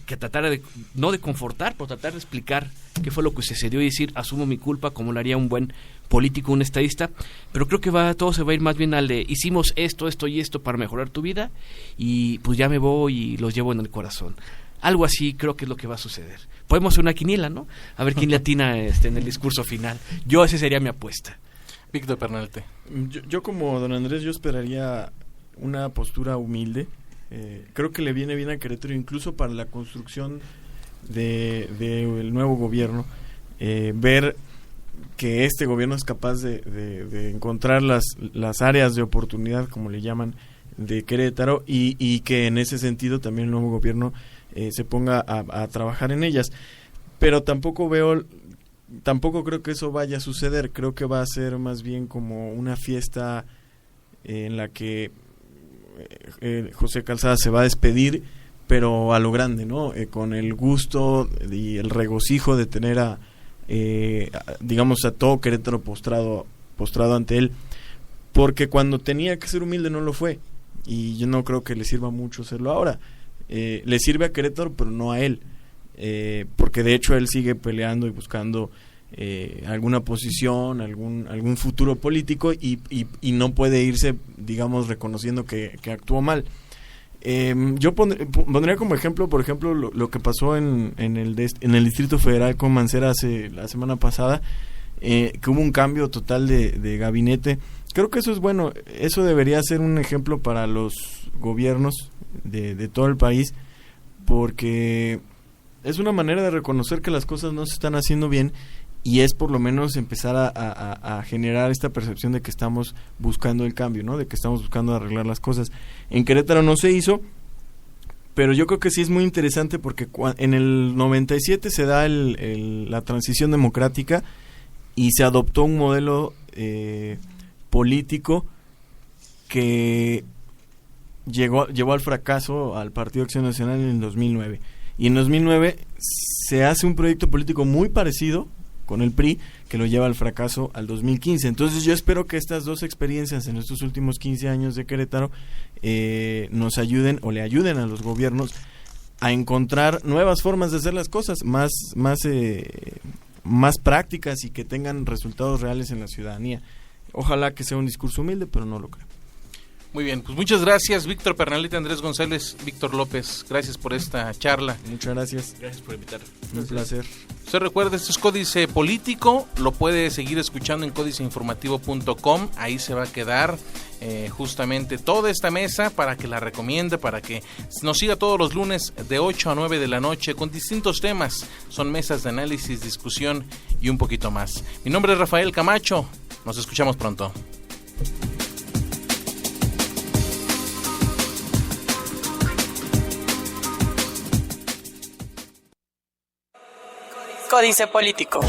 que tratara no de confortar, pero tratar de explicar qué fue lo que sucedió y decir, asumo mi culpa, como lo haría un buen político, un estadista. Pero creo que todo se va a ir más bien al de, hicimos esto y esto para mejorar tu vida, y pues ya me voy y los llevo en el corazón. Algo así creo que es lo que va a suceder. Podemos hacer una quiniela, ¿no? A ver quién le atina en el discurso final. Esa sería mi apuesta. Víctor Pernalte. Yo como don Andrés, yo esperaría una postura humilde. Creo que le viene bien a Querétaro, incluso para la construcción del nuevo gobierno, ver que este gobierno es capaz de encontrar las áreas de oportunidad, como le llaman, de Querétaro, y que en ese sentido también el nuevo gobierno se ponga a trabajar en ellas. Pero tampoco creo que eso vaya a suceder. Creo que va a ser más bien como una fiesta en la que José Calzada se va a despedir, pero a lo grande, ¿no? Con el gusto y el regocijo de tener a todo Querétaro postrado ante él, porque cuando tenía que ser humilde no lo fue, y yo no creo que le sirva mucho hacerlo ahora. Le sirve a Querétaro, pero no a él. Porque de hecho él sigue peleando y buscando alguna posición, algún futuro político y no puede irse, digamos, reconociendo que actuó mal. Yo pondría como ejemplo, por ejemplo, lo que pasó en el Distrito Federal con Mancera la semana pasada, que hubo un cambio total de gabinete. Creo que eso es bueno, eso debería ser un ejemplo para los gobiernos de todo el país, porque es una manera de reconocer que las cosas no se están haciendo bien y es por lo menos empezar a generar esta percepción de que estamos buscando el cambio, ¿no? De que estamos buscando arreglar las cosas. En Querétaro no se hizo, pero yo creo que sí es muy interesante porque en el 97 se da la transición democrática y se adoptó un modelo político que llevó al fracaso al Partido Acción Nacional en el 2009. Y en 2009 se hace un proyecto político muy parecido con el PRI, que lo lleva al fracaso al 2015. Entonces yo espero que estas dos experiencias en estos últimos 15 años de Querétaro nos ayuden o le ayuden a los gobiernos a encontrar nuevas formas de hacer las cosas, más prácticas y que tengan resultados reales en la ciudadanía. Ojalá que sea un discurso humilde, pero no lo creo. Muy bien, pues muchas gracias, Víctor Pernalita, Andrés González, Víctor López. Gracias por esta charla. Muchas gracias. Gracias por invitarme. Un placer. Usted recuerda, esto es Códice Político, lo puede seguir escuchando en códiceinformativo.com. Ahí se va a quedar justamente toda esta mesa para que la recomiende, para que nos siga todos los lunes de 8 a 9 de la noche con distintos temas. Son mesas de análisis, discusión y un poquito más. Mi nombre es Rafael Camacho. Nos escuchamos pronto. Códice Político.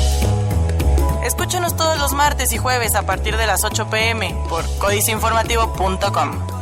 Escúchanos todos los martes y jueves a partir de las 8 p.m. por códiceinformativo.com.